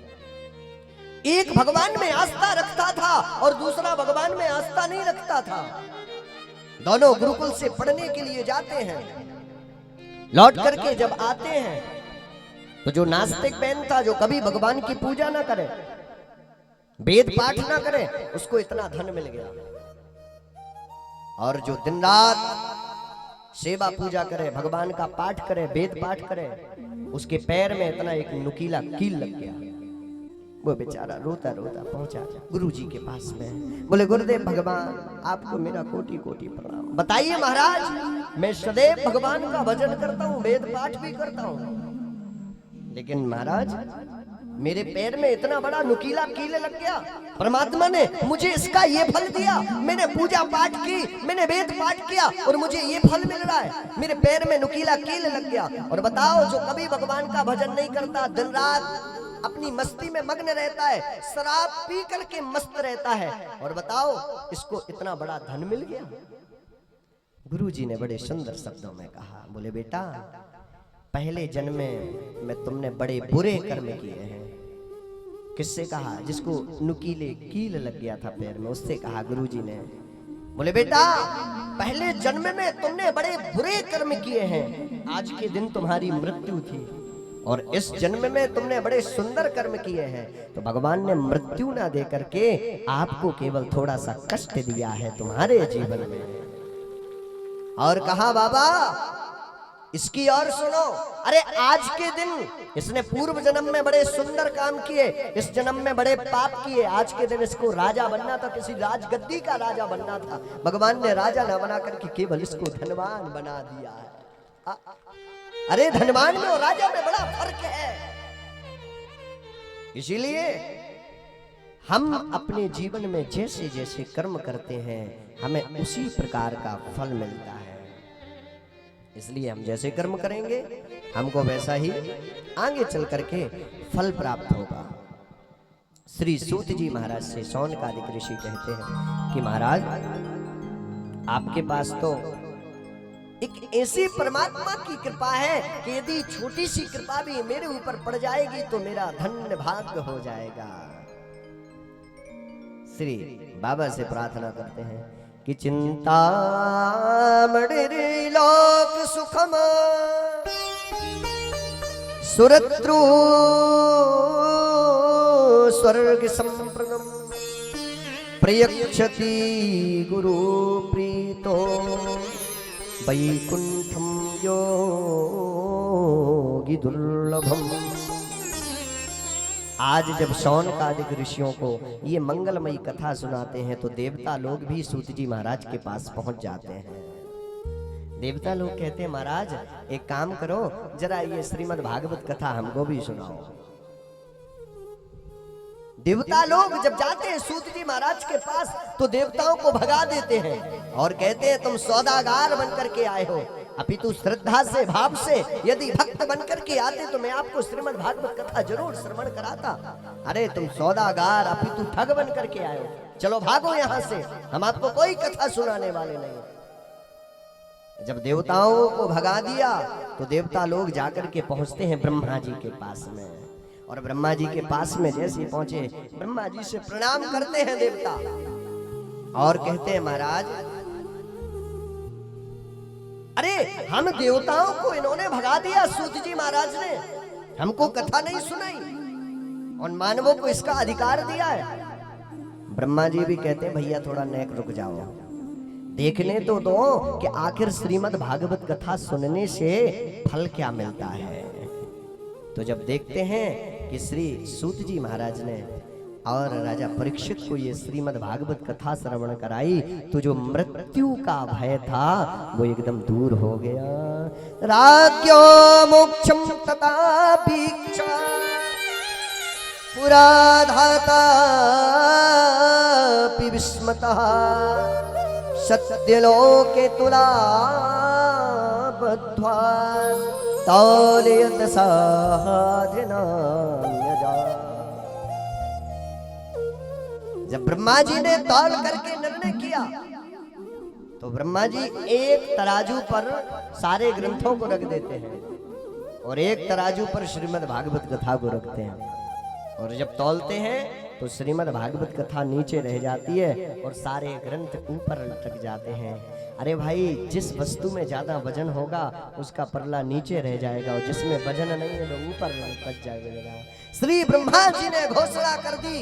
एक भगवान में आस्था रखता था और दूसरा भगवान में आस्था नहीं रखता था। दोनों गुरुकुल से पढ़ने के लिए जाते हैं। लौट करके जब आते हैं तो जो नास्तिक बहन था, जो कभी भगवान की पूजा ना करे, वेद पाठ ना करे, उसको इतना धन मिल गया। और जो दिन रात सेवा पूजा करे, भगवान का पाठ करे, वेद पाठ करे, उसके पैर में इतना एक नुकीला कील लग गया। वो बेचारा रोता रोता पहुंचा गुरुजी के पास में। बोले गुरुदेव भगवान, आपको मेरा कोटि कोटि प्रणाम। बताइए महाराज, मैं सदैव भगवान का भजन करता हूँ, वेद पाठ भी करता हूँ, लेकिन महाराज मेरे पैर में इतना बड़ा नुकीला कील लग गया। परमात्मा ने मुझे इसका ये फल दिया। मैंने पूजा पाठ की, मैंने वेद पाठ किया और मुझे ये फल मिल रहा है। मेरे पैर में नुकीला कील लग गया। और बताओ, जो कभी भगवान का भजन नहीं करता, दिन रात अपनी मस्ती में मग्न रहता है, शराब पी करके मस्त रहता है, और बताओ इसको इतना बड़ा धन मिल गया। गुरुजी ने बड़े सुंदर शब्दों में कहा, बोले बेटा, पहले जन्म में तुमने बड़े बुरे कर्म किए हैं। किससे कहा? जिसको नुकीले कील लग गया था पैर में, उससे कहा गुरुजी ने। बोले बेटा, पहले जन्म में तुमने बड़े बुरे कर्म किए हैं, आज के दिन तुम्हारी मृत्यु थी, और इस जन्म में तुमने बड़े सुंदर कर्म किए हैं, तो भगवान ने मृत्यु ना दे करके आपको केवल थोड़ा सा कष्ट दिया है तुम्हारे जीवन में। और कहा बाबा इसकी और सुनो। अरे आज के दिन इसने पूर्व जन्म में बड़े सुंदर काम किए, इस जन्म में बड़े पाप किए, आज के दिन इसको राजा बनना था, किसी राजगद्दी का राजा बनना था। भगवान ने राजा ना बना करके केवल इसको धनवान बना दिया है। अरे धनवान में और राजा में बड़ा फर्क है। इसीलिए हम अपने जीवन में जैसे जैसे कर्म करते हैं, हमें उसी प्रकार का फल मिलता है। इसलिए हम जैसे कर्म करेंगे, हमको वैसा ही आगे चल करके फल प्राप्त होगा। श्री सूत जी महाराज से शौनकादिक ऋषि कहते हैं कि महाराज, आपके पास तो एक ऐसी परमात्मा की कृपा है कि यदि छोटी सी कृपा भी मेरे ऊपर पड़ जाएगी तो मेरा धन्य भाग्य हो जाएगा। श्री बाबा से प्रार्थना करते हैं कि चिंता मणि लोक सुखम सुरत्रु स्वर्ग संप्रदम प्रयक्षति गुरु प्रीतो वैकुंठम योगी दुर्लभम। आज जब शौनकादिक ऋषियों को ये मंगलमयी कथा सुनाते हैं तो देवता लोग भी सूत जी महाराज के पास पहुंच जाते हैं। देवता लोग कहते हैं, महाराज एक काम करो, जरा ये श्रीमद् भागवत कथा हमको भी सुनाओ। देवता लोग जब जाते हैं सूत जी महाराज के पास तो देवताओं को भगा देते हैं और कहते हैं, तुम सौदागार बनकर के आए हो, अपितु श्रद्धा से भाव से यदि भक्त बनकर के आते तो मैं आपको श्रीमद् भागवत कथा जरूर श्रवण कराता। अरे तुम सौदागार अपितु ठग बनकर के आए हो, चलो भागो यहाँ से, हम आपको कोई कथा सुनाने वाले नहीं। जब देवताओं को भगा दिया तो देवता लोग जाकर के पहुंचते हैं ब्रह्मा जी के पास में, और ब्रह्मा जी के पास में जैसे पहुंचे, ब्रह्मा जी से प्रणाम करते हैं देवता और कहते हैं, महाराज अरे हम देवताओं को इन्होंने भगा दिया, सूत जी महाराज ने हमको कथा नहीं सुनाई और मानवों को इसका अधिकार दिया है। ब्रह्मा जी भी कहते हैं, भैया थोड़ा नेक रुक जाओ, देखने तो दो कि आखिर श्रीमद् भागवत कथा सुनने से फल क्या मिलता है। तो जब देखते हैं कि श्री सूत जी महाराज ने और राजा परीक्षित को ये श्रीमद् भागवत कथा श्रवण कराई तो जो मृत्यु का भय था वो एकदम दूर हो गया। राज्यो मोक्षम तथा भिक्षा पुराधाता विस्मतः सत्यलोके तुला बद्ध्वा तौलयत साधना। जब ब्रह्मा जी ने तौल करके निर्णय किया तो ब्रह्मा जी एक तराजू पर सारे ग्रंथों को रख देते हैं और एक तराजू पर श्रीमद् भागवत कथा को रखते हैं, और जब तौलते हैं तो श्रीमद् भागवत कथा नीचे रह जाती है और सारे ग्रंथ ऊपर लटक जाते हैं। अरे भाई, जिस वस्तु में ज्यादा वजन होगा उसका परला नीचे रह जाएगा, और जिसमें वजन नहीं है वो ऊपर बच जाएगा। श्री ब्रह्मा जी ने घोषणा कर दी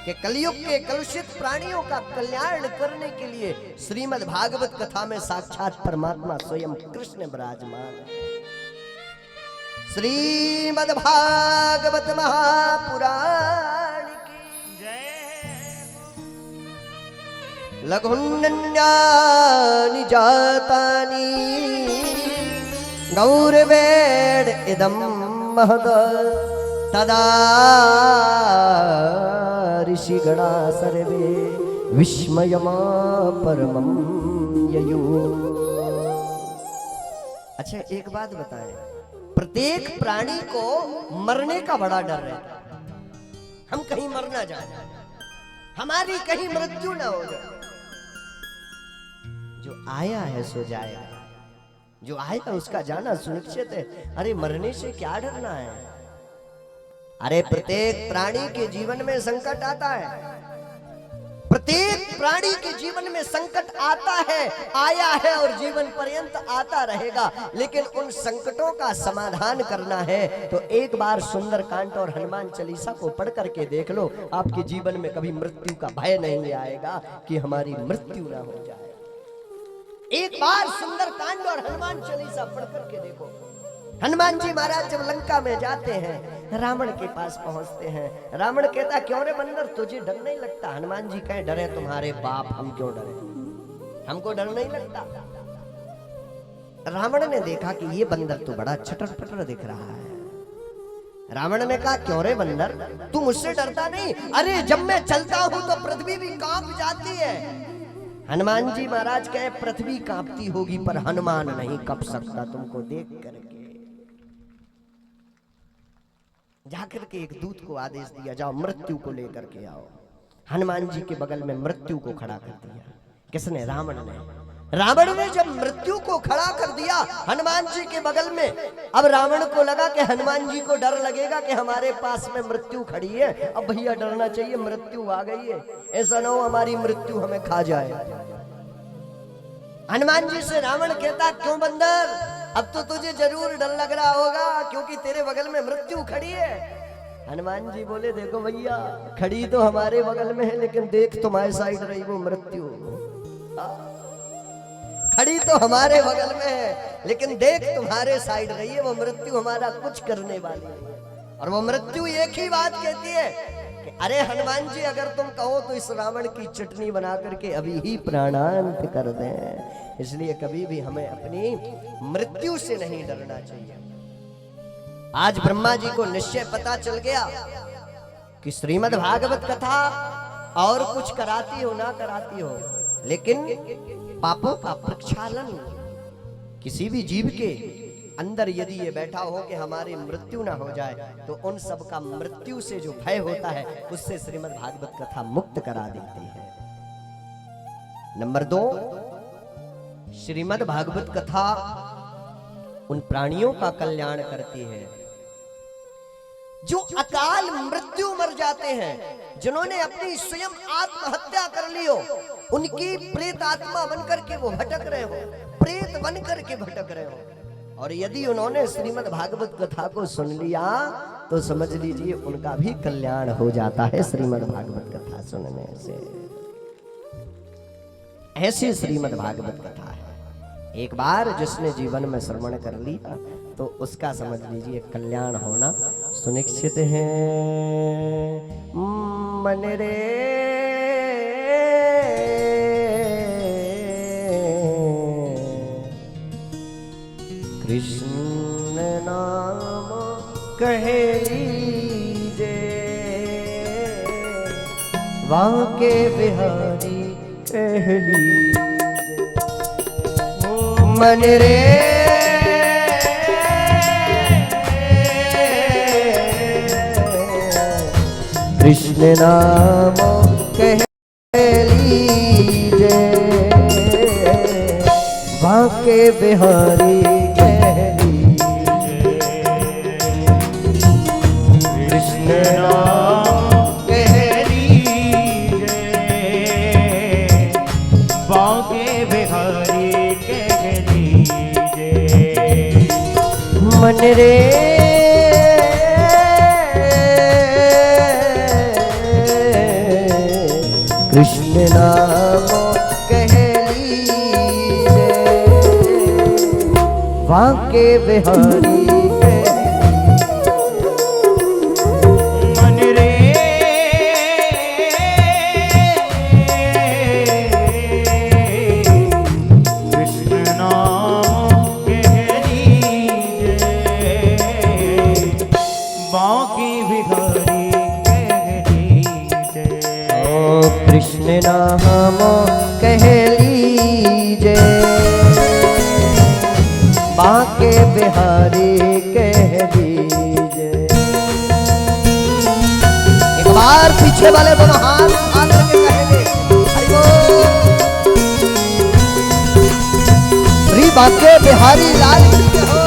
कि कलयुग के कलुषित प्राणियों का कल्याण करने के लिए श्रीमद् भागवत कथा में साक्षात परमात्मा स्वयं कृष्ण विराजमान है। श्रीमद् भागवत महापुराण की लघुन्यानि जातानि गौरवेण इदं महद तदा ऋषिगणा सर्वे विस्मयमा परमं ययु। अच्छा, एक बात बताएं, प्रत्येक प्राणी को मरने का बड़ा डर रहता है। हम कहीं मर ना जाए, हमारी कहीं मृत्यु ना हो जाए। जो आया है सो जाएगा, जो आया उसका जाना सुनिश्चित है। अरे मरने से क्या डरना है? अरे प्रत्येक प्राणी के जीवन में संकट आता है, प्रत्येक प्राणी के जीवन में संकट आता है, आया है और जीवन पर्यंत आता रहेगा। लेकिन उन संकटों का समाधान करना है तो एक बार सुंदरकांड और हनुमान चालीसा को पढ़ करके देख लो, आपके जीवन में कभी मृत्यु का भय नहीं आएगा कि हमारी मृत्यु ना हो जाए। एक बार सुंदरकांड और हनुमान चालीसा पढ़ करके देखो। हनुमान जी महाराज जब लंका में जाते हैं, रावण के पास पहुंचते हैं। रावण कहता, क्यों रे बंदर, तुझे डर नहीं लगता? हनुमान जी कहे, डरे तुम्हारे बाप, हम क्यों डरे, हमको डर नहीं लगता। रावण ने देखा कि ये बंदर तो बड़ा चटर पटर दिख रहा है। रावण ने कहा, क्यों रे बंदर, तू मुझसे डरता नहीं? अरे जब मैं चलता हूं तो पृथ्वी भी कांप जाती है। हनुमान जी महाराज कहे, पृथ्वी कांपती होगी पर हनुमान नहीं कांप सकता तुमको देख करके। जाकर के एक दूत को आदेश दिया, जाओ मृत्यु को लेकर के आओ। हनुमान जी के बगल में मृत्यु को खड़ा कर दिया। किसने? रावण ने। रावण ने जब मृत्यु को खड़ा कर दिया हनुमान जी के बगल में, अब रावण को लगा कि हनुमान जी को डर लगेगा कि हमारे पास में मृत्यु खड़ी है, अब भैया डरना चाहिए, मृत्यु आ गई है, ऐसा ना हो हमारी मृत्यु हमें खा जाए। हनुमान जी से रावण कहता, क्यों बंदर, अब तो तुझे जरूर डर लग रहा होगा क्योंकि तेरे बगल में मृत्यु खड़ी है। हनुमान जी बोले, देखो भैया, खड़ी तो हमारे बगल में है लेकिन देख तुम्हारे साइड रही वो मृत्यु। खड़ी तो हमारे बगल में है लेकिन देख तुम्हारे साइड रही है वो मृत्यु, हमारा कुछ करने वाली है। और वो मृत्यु एक ही बात कहती है कि अरे हनुमान जी, अगर तुम कहो तो इस रावण की चटनी बना करके अभी ही प्राणांत कर दें। इसलिए कभी भी हमें अपनी मृत्यु से नहीं डरना चाहिए। आज ब्रह्मा जी को निश्चय पता चल गया कि श्रीमद् भागवत कथा और कुछ कराती हो ना कराती हो, लेकिन पापों का प्रक्षालन किसी भी जीव के अंदर यदि ये बैठा हो कि हमारी मृत्यु ना हो जाए, तो उन सब का मृत्यु से जो भय होता है उससे श्रीमद् भागवत कथा मुक्त करा देती है। नंबर 2, श्रीमद् भागवत कथा उन प्राणियों का कल्याण करती है जो अकाल मृत्यु मर जाते हैं, जिन्होंने अपनी स्वयं आत्महत्या कर ली हो, उनकी प्रेत आत्मा बनकर के वो भटक रहे हो, प्रेत बनकर के भटक रहे हो। और यदि उन्होंने श्रीमद् भागवत कथा को सुन लिया तो समझ लीजिए उनका भी कल्याण हो जाता है श्रीमद् भागवत कथा सुनने से। ऐसी श्रीमद् भागवत कथा है, एक बार जिसने जीवन में श्रवण कर लिया तो उसका समझ लीजिए कल्याण होना सुनिश्चित है। मन रे कृष्ण नाम कह लीजे, वाके बिहारी कह लीजे। मन रे कृष्ण नाम कह लीजे, वाके बिहारी कह लीजे। कृष्ण नाम कह लीजे, बांके बिहारी कह दीजिए। मन रे कृष्ण नाम कह लीजिए, बांके बिहारी कह मन रे कृष्ण नाम कह दीजिए, बांके बिहारी कह दीजिए। ओ कृष्ण नाम कह लीजिए, बांके बिहारी कह दीजिए। एक बार पीछे वाले दोनों हाथ हाथ करके कहेंगे हरि बोल। श्री बांके बिहारी लाल की जय हो।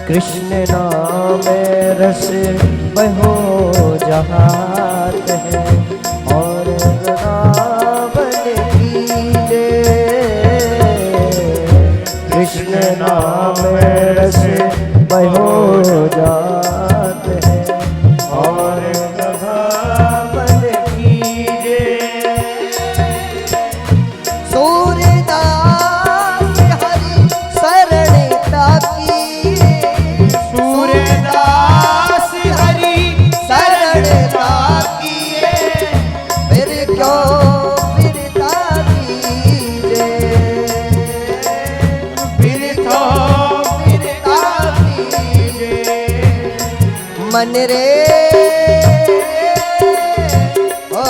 कृष्ण नाम रस बहो जहात है, और वृंदावन कीजिए। कृष्ण नाम रस बहो जात है, और वृंदावन कीजिए। सूरदास हरि शरण ताकी, सूरदास हरि शरण ताकिए, फिर क्यों फिरता कीजे, फिर तो फिरता कीजिए। मन रे ओ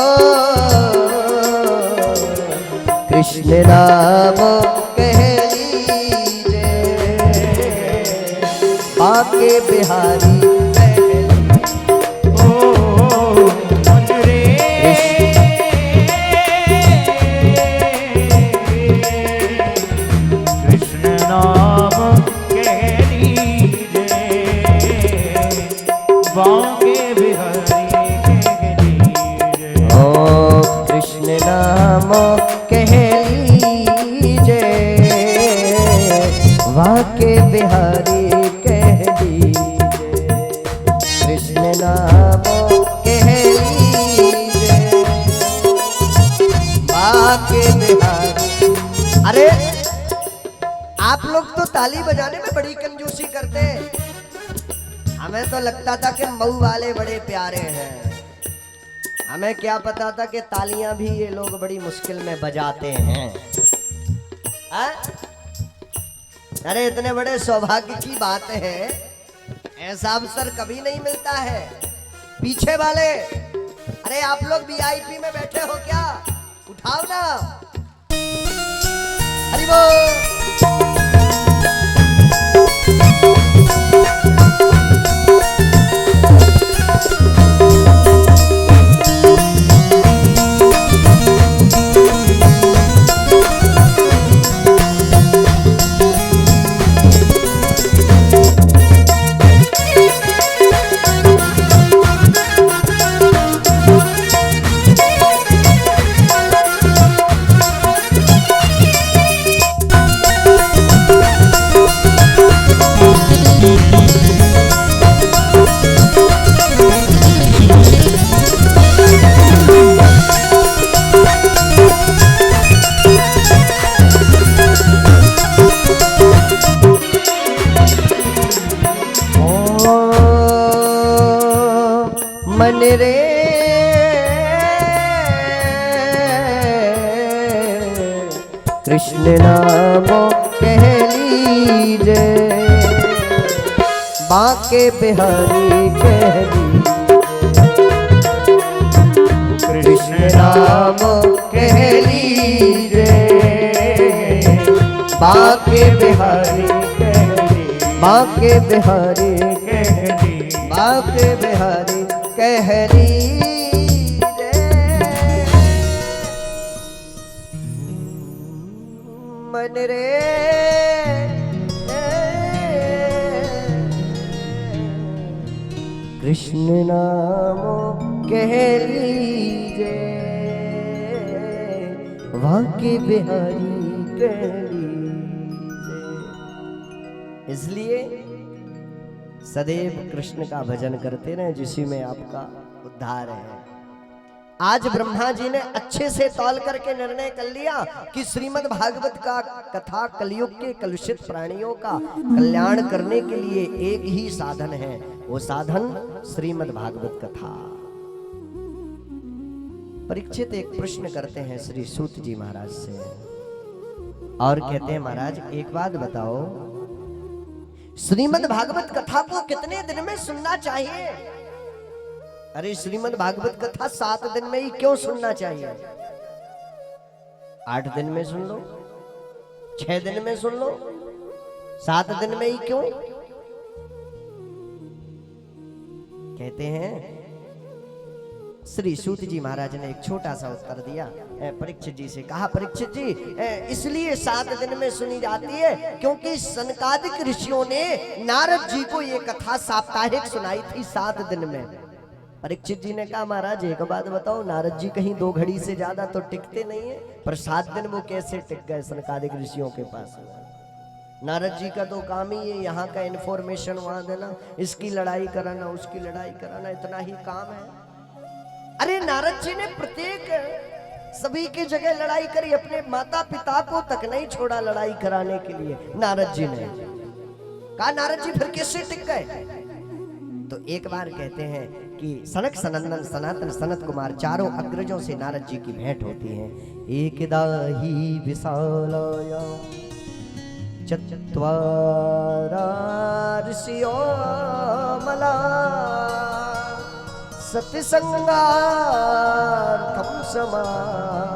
कृष्ण नाम कह लीजिए, बांके बिहारी कह लीजिए। ओ मन रे कृष्ण नाम कह लीजिए, बांके बिहारी कह लीजिए। ओ कृष्ण नाम कह लीजिए, बांके बिहारी कह लीजिए। कृष्ण नाम कह लीजिए, बांके बिहारी। अरे आप लोग तो ताली बजाने में बड़ी कंजूसी करते हैं, हमें तो लगता था कि मऊ वाले बड़े प्यारे हैं। हमें क्या पता था कि तालियां भी ये लोग बड़ी मुश्किल में बजाते हैं। आ? अरे इतने बड़े सौभाग्य की बात है, ऐसा अवसर कभी नहीं मिलता है। पीछे वाले, अरे आप लोग वीआईपी में बैठे हो क्या? उठाओ ना। हरि बोल। कृष्ण नाम कह लीजे, बाके बिहारी कह लीजे, कृष्ण नाम कह लीजे, बाके बिहारी कह लीजे, बाके बिहारी कह लीजे, बाके बिहारी कह लीजे। मन रे कृष्ण नाम कह लीजे, वाके बिहारी कह लीजे। इसलिए सदैव कृष्ण का भजन करते रहे, जिसी में आपका उद्धार है। आज ब्रह्मा जी ने अच्छे से तौल करके निर्णय कर लिया कि श्रीमद् भागवत का कथा कलयुग के कलुषित प्राणियों का कल्याण करने के लिए एक ही साधन है, वो साधन श्रीमद् भागवत कथा। परीक्षित एक प्रश्न करते हैं श्री सूत जी महाराज से और कहते हैं, महाराज एक बात बताओ, श्रीमद् भागवत कथा को कितने दिन में सुनना चाहिए? अरे श्रीमद् भागवत कथा 7 दिन में ही क्यों सुनना चाहिए? 8 दिन में सुन लो, 6 दिन में सुन लो, 7 दिन में ही क्यों? कहते हैं श्री सूत जी महाराज ने एक छोटा सा उत्तर दिया परीक्षित जी से। कहा, परीक्षित जी इसलिए 7 दिन में सुनी जाती है क्योंकि सनकादिक ऋषियों ने नारद जी को ये कथा साप्ताहिक सुनाई थी 7 दिन में। परीक्षित जी ने कहा, महाराज एक बात बताओ, नारद जी कहीं 2 घड़ी से ज्यादा तो टिकते नहीं है, पर 7 दिन वो कैसे टिक गए सनकादिक ऋषियों के पास? नारद जी का तो काम ही है यहाँ का इन्फॉर्मेशन वहां देना, इसकी लड़ाई कराना, उसकी लड़ाई कराना, इतना ही काम है। अरे नारद जी ने प्रत्येक सभी की जगह लड़ाई करी, अपने माता पिता को तक नहीं छोड़ा लड़ाई कराने के लिए। नारद जी ने कहा, नारद जी फिर कैसे टिक गए? तो एक बार कहते हैं कि सनक सनंदन सनातन सनत कुमार चारों अग्रजों से नारद जी की भेंट होती है। एकदा ही विशालाया चत्वारा ऋषियो मला सत्संगार्थम समायाता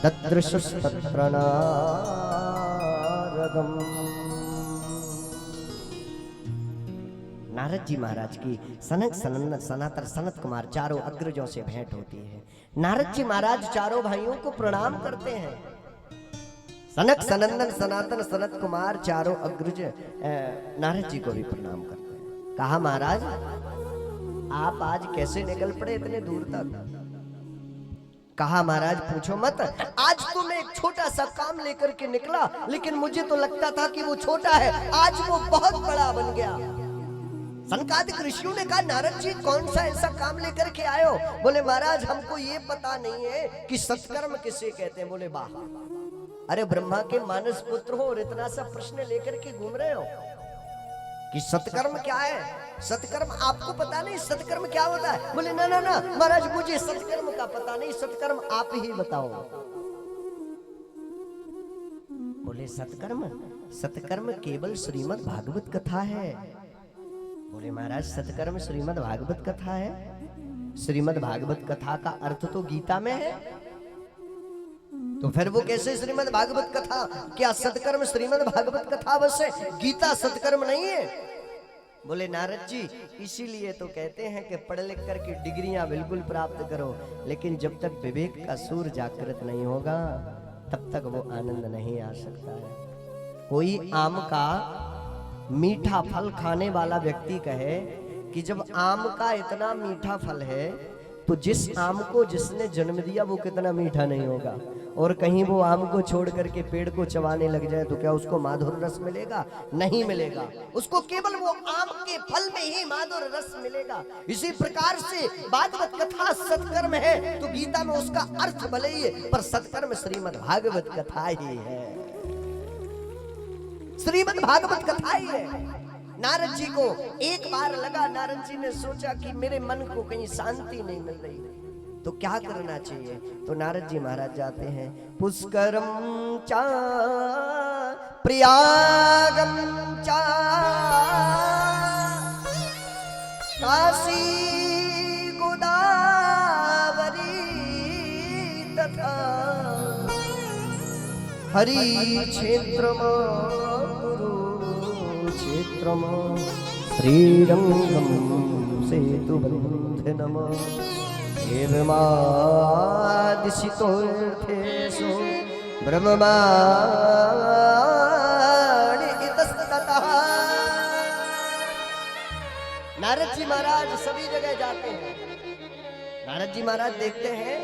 ददृशुस्तत्र नारदम्। नारद जी महाराज की सनक सनंदन सनातन सनत कुमार चारों अग्रजों से भेंट होती है। नारद जी महाराज चारों भाइयों को प्रणाम करते हैं। सनक सनंदन सनातन सनत कुमार चारों अग्रज नारद जी को भी प्रणाम करते हैं। कहा, महाराज आप आज कैसे निकल पड़े इतने दूर तक? कहा, महाराज पूछो मत, आज तो मैं एक छोटा सा काम लेकर के निकला, लेकिन मुझे तो लगता था कि वो छोटा है, आज वो बहुत बड़ा बन गया। सनकादिक ऋषियों ने कहा, नारद जी कौन सा ऐसा काम लेकर के आए हो? बोले, महाराज हमको ये पता नहीं है कि सत्कर्म किसे कहते हैं। बोले, वाह, अरे ब्रह्मा के मानस पुत्र हो और इतना सा प्रश्न लेकर के घूम रहे हो कि सत्कर्म क्या है? सत्कर्म आपको पता नहीं सत्कर्म क्या होता है? बोले, ना ना ना महाराज, मुझे सत्कर्म का पता नहीं, सत्कर्म आप ही बताओ। बोले, सत्कर्म? सत्कर्म केवल श्रीमद् भागवत कथा है। बोले, महाराज सत्कर्म श्रीमद् भागवत कथा है? श्रीमद् भागवत कथा का अर्थ तो गीता में है, तो फिर वो कैसे श्रीमद् भागवत कथा? क्या सत्कर्म श्रीमद् भागवत कथा बस है, गीता सत्कर्म नहीं है? बोले, नारद जी इसीलिए तो कहते हैं कि पढ़ लिख करके डिग्रियां बिल्कुल प्राप्त करो, लेकिन जब तक विवेक का सूर जागृत नहीं होगा तब तक वो आनंद नहीं आ सकता है। कोई आम का मीठा फल खाने वाला व्यक्ति कहे कि जब आम का इतना मीठा फल है तो जिस आम को जिसने जन्म दिया वो कितना मीठा नहीं होगा, और कहीं वो आम को छोड़ करके पेड़ को चबाने लग जाए तो क्या उसको माधुर रस मिलेगा? नहीं मिलेगा, उसको केवल वो आम के फल में ही माधुर रस मिलेगा। इसी प्रकार से भागवत कथा सत्कर्म है तो गीता में उसका अर्थ भले ही है, पर सत्कर्म श्रीमद् भागवत कथा ही है, श्रीमद् भागवत कथा ही है। नारद जी को एक बार लगा, नारद जी ने सोचा कि मेरे मन को कहीं शांति नहीं मिल रही, तो क्या करना चाहिए? तो नारद जी महाराज जाते हैं पुष्करम चा प्रयागम चा काशी गोदावरी तथा हरि क्षेत्र कुरुक्षेत्र श्रीरंगम सेतु बंधनम एवमादिशितोर्थेषु ब्रह्माणि इतस्ततः। नारद जी महाराज सभी जगह जाते हैं। नारद जी महाराज देखते हैं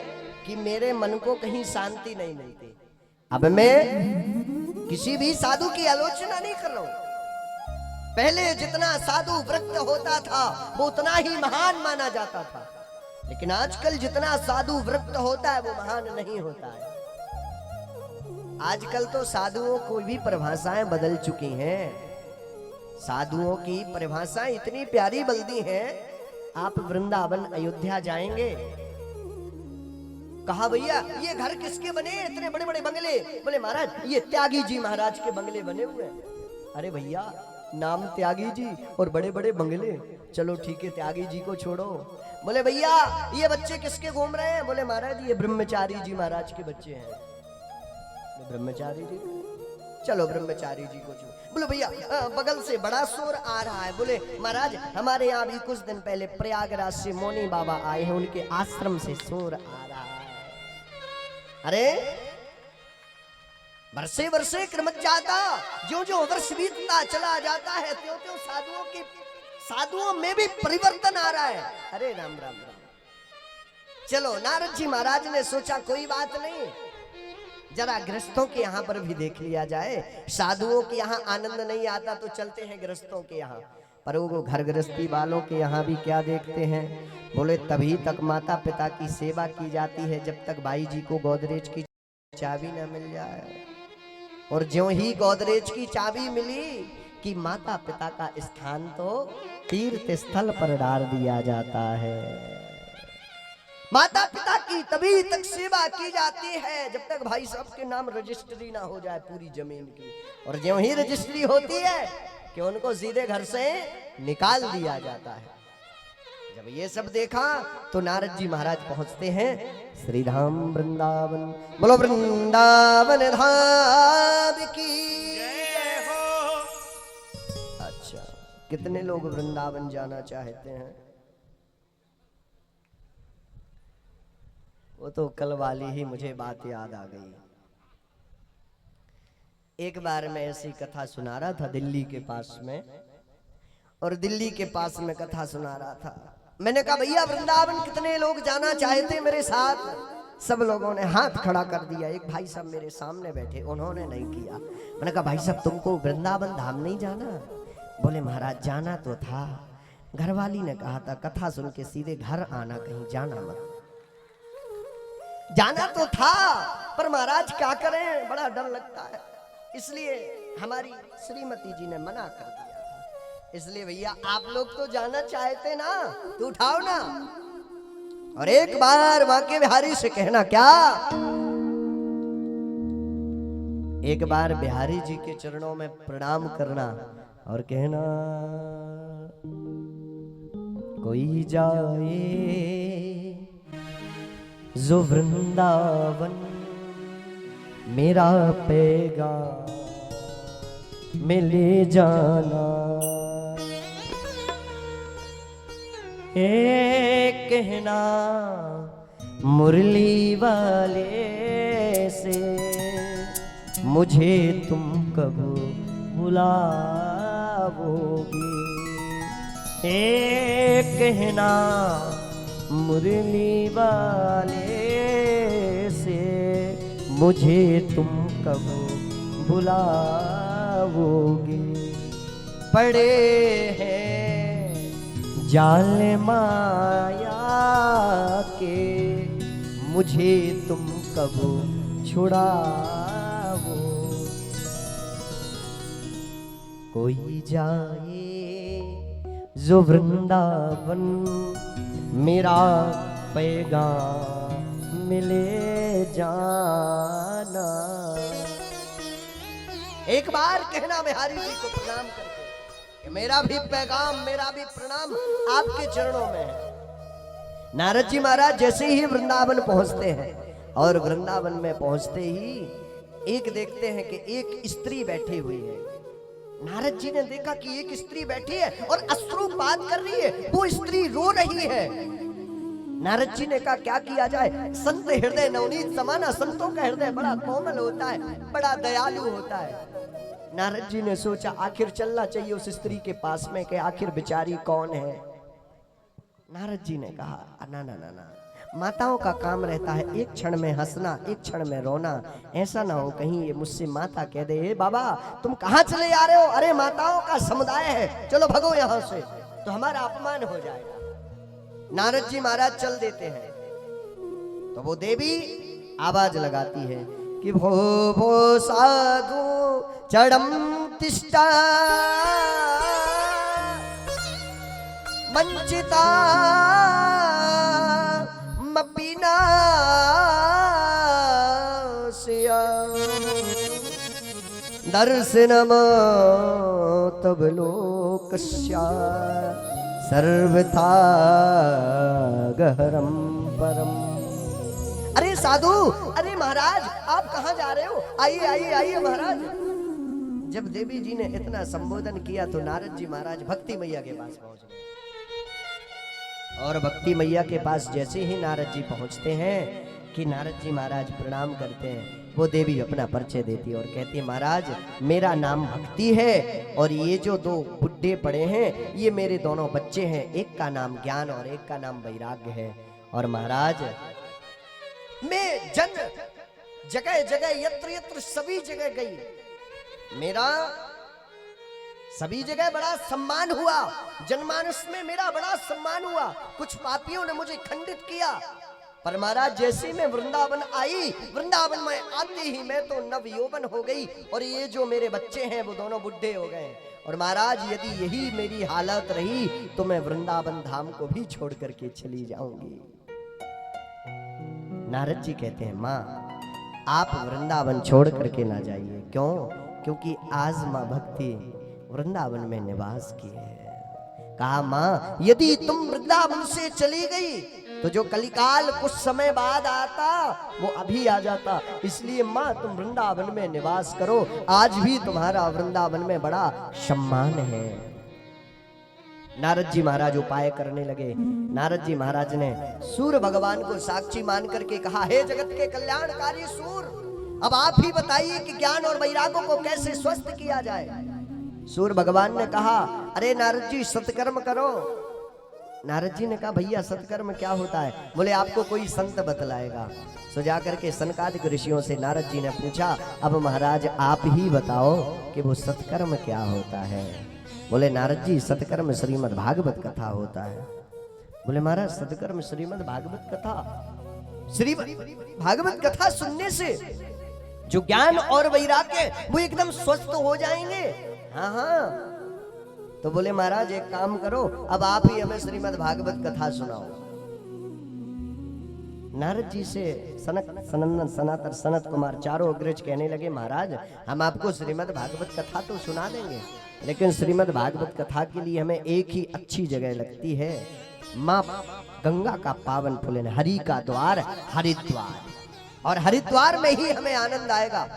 कि मेरे मन को कहीं शांति नहीं मिलती। अब मैं किसी भी साधु की आलोचना नहीं कर रहा हूं। पहले जितना साधु व्रत होता था वो उतना ही महान माना जाता था, लेकिन आजकल जितना साधु व्रत होता है वो महान नहीं होता है। आजकल तो साधुओं को भी परिभाषाएं बदल चुकी हैं। साधुओं की परिभाषाएं इतनी प्यारी बदली हैं। आप वृंदावन अयोध्या जाएंगे, कहा भैया ये घर किसके बने, इतने बड़े बड़े बंगले? बोले महाराज ये त्यागी जी महाराज के बंगले बने हुए हैं। अरे भैया नाम त्यागी जी और बड़े बड़े बंगले, चलो ठीक है त्यागी जी को छोड़ो। बोले भैया ये बच्चे किसके घूम रहे हैं? बोले महाराज ये ब्रह्मचारी जी महाराज के बच्चे हैं। ब्रह्मचारी जी, चलो ब्रह्मचारी जी को छोड़ो। बोले भैया बगल से बड़ा शोर आ रहा है। बोले महाराज हमारे यहाँ भी कुछ दिन पहले प्रयागराज से मौनी बाबा आए हैं, उनके आश्रम से शोर आ रहा है। अरे बरसे बरसे क्रमत जाता, जो जो वर्ष बीतता चला जाता है त्यों त्यों साधुओं में भी परिवर्तन आ रहा है। अरे राम राम राम। चलो नारद जी महाराज ने सोचा कोई बात नहीं, जरा गृहस्थों के यहाँ पर भी देख लिया जाए। साधुओं के यहाँ आनंद नहीं आता तो चलते हैं गृहस्थों के यहाँ। पर वो घर गृहस्थी वालों के यहाँ भी क्या देखते हैं? बोले तभी तक माता पिता की सेवा की जाती है जब तक भाई जी को गोदरेज की चाबी न मिल जाए। और ज्यों ही गोदरेज की चाबी मिली कि माता पिता का स्थान तो तीर्थ स्थल पर डाल दिया जाता है। माता पिता की तभी तक सेवा की जाती है जब तक भाई साहब के नाम रजिस्ट्री ना हो जाए पूरी जमीन की। और ज्यों ही रजिस्ट्री होती है कि उनको सीधे घर से निकाल दिया जाता है। जब ये सब देखा तो नारद जी महाराज पहुंचते हैं श्री धाम वृंदावन। बोलो वृंदावन धाम की जय हो। अच्छा कितने लोग वृंदावन जाना चाहते हैं? वो तो कल वाली ही मुझे बात याद आ गई। एक बार मैं ऐसी कथा सुना रहा था दिल्ली के पास में, और दिल्ली के पास में कथा सुना रहा था। मैंने कहा भैया वृंदावन कितने लोग जाना चाहते मेरे साथ? सब लोगों ने हाथ खड़ा कर दिया। एक भाई साहब मेरे सामने बैठे, उन्होंने नहीं किया। मैंने कहा भाई साहब तुमको वृंदावन धाम नहीं जाना? बोले महाराज जाना तो था, घरवाली ने कहा था कथा सुन के सीधे घर आना, कहीं जाना मत। जाना तो था पर महाराज क्या करें, बड़ा डर लगता है, इसलिए हमारी श्रीमती जी ने मना कर दिया था। इसलिए भैया आप लोग तो जाना चाहते ना, तो उठाओ ना और एक बार बांके बिहारी से कहना। क्या? एक बार बिहारी जी के चरणों में प्रणाम करना और कहना कोई जाए जो वृंदावन मेरा पैगाम में ले जाना। कहना मुरली वाले से मुझे तुम कब बुलाओगे। कहना मुरली वाले से मुझे तुम कब बुलाओगे। पड़े हैं जाल माया के मुझे तुम कब छुड़ाओ। कोई जाए जो वृंदावन मेरा पैगाम मिले जाना। एक बार कहना बिहारी जी को प्रणाम करके कि मेरा भी पैगाम, मेरा भी प्रणाम आपके चरणों में है। नारद जी महाराज जैसे ही वृंदावन पहुंचते हैं और वृंदावन में पहुंचते ही एक देखते हैं कि एक स्त्री बैठी हुई है। नारद जी ने देखा कि एक स्त्री बैठी है और अश्रुपात कर रही है, वो स्त्री रो रही है। नारद जी ने कहा क्या किया जाए, संत हृदय नवनीत समाना, संतों का हृदय बड़ा कोमल होता है, बड़ा दयालु होता है। नारद जी ने सोचा आखिर चलना चाहिए उस स्त्री के पास में कि आखिर बेचारी कौन है। नारद जी ने कहा ना ना ना ना, माताओं का काम रहता है एक क्षण में हंसना, एक क्षण में रोना। ऐसा ना हो कहीं ये मुझसे माता कह दे ए बाबा तुम कहाँ चले जा रहे हो, अरे माताओं का समुदाय है, चलो भगो यहाँ से, तो हमारा अपमान हो जाएगा। नारद जी महाराज चल देते हैं तो वो देवी आवाज लगाती है कि भो भो साधु चढ़म तिष्ठा वंचिता मपीना दर्शनम तब लोकस्या सर्वथा गहरम परम। अरे साधु, अरे महाराज आप कहाँ जा रहे हो, आइए आइए आइए महाराज। जब देवी जी ने इतना संबोधन किया तो नारद जी महाराज भक्ति मैया के पास पहुंच गए। और भक्ति मैया के पास जैसे ही नारद जी पहुंचते हैं कि नारद जी महाराज प्रणाम करते हैं, वो देवी अपना परिचय देती है और कहती है महाराज मेरा नाम भक्ति है और ये जो दो बुड्ढे पड़े हैं ये मेरे दोनों बच्चे हैं, एक का नाम ज्ञान और एक का नाम वैराग्य है। और महाराज मैं जन जगह जगह यत्र यत्र सभी जगह गई, मेरा सभी जगह बड़ा सम्मान हुआ, जनमानस में मेरा बड़ा सम्मान हुआ। कुछ पापियों ने मुझे खंडित किया, पर महाराज जैसे मैं वृंदावन आई, वृंदावन में आते ही मैं तो नव यौवन हो गई और ये जो मेरे बच्चे हैं वो दोनों बुढ़े हो गए। और महाराज यदि यही मेरी हालत रही तो मैं वृंदावन धाम को भी छोड़ करके चली जाऊंगी। नारद जी कहते हैं माँ आप वृंदावन छोड़ करके ना जाइए। क्यों? क्योंकि आज माँ भक्ति वृंदावन में निवास की है। कहा माँ यदि तुम वृंदावन से चली गई तो जो कलिकाल कुछ समय बाद आता वो अभी आ जाता, इसलिए माँ तुम वृंदावन में निवास करो, आज भी तुम्हारा वृंदावन में बड़ा सम्मान है। नारद जी महाराज उपाय करने लगे। नारद जी महाराज ने सूर्य भगवान को साक्षी मान करके कहा हे जगत के कल्याणकारी सूर्य, अब आप ही बताइए कि ज्ञान और वैराग्यों को कैसे स्वस्थ किया जाए। सूर्य भगवान ने कहा अरे नारद जी सत्कर्म करो। नारद जी ने कहा भैया सत्कर्म क्या होता है? बोले आपको कोई संत बतलाएगा। सो जाकर के सनकादिक ऋषियों से नारद जी ने पूछा अब महाराज आप ही बताओ कि वो सत्कर्म क्या होता है। बोले नारद जी सत्कर्म श्रीमद् भागवत कथा होता है। बोले महाराज सत्कर्म श्रीमद् भागवत कथा, श्रीमद् भागवत कथा सुनने से जो ज्ञान और वैराग्य वो एकदम स्वस्थ हो जाएंगे। हाँ हाँ। तो बोले महाराज एक काम करो अब आप ही हमें श्रीमद् भागवत कथा सुनाओ। नारद जी से सनक सनंदन सनातन सनत कुमार चारों अग्रज कहने लगे महाराज हम आपको श्रीमद् भागवत कथा तो सुना देंगे, लेकिन श्रीमद् भागवत कथा के लिए हमें एक ही अच्छी जगह लगती है, माँ गंगा का पावन पुलिन हरि का द्वार हरिद्वार, और हरिद्वार में ही हमें आनंद आएगा।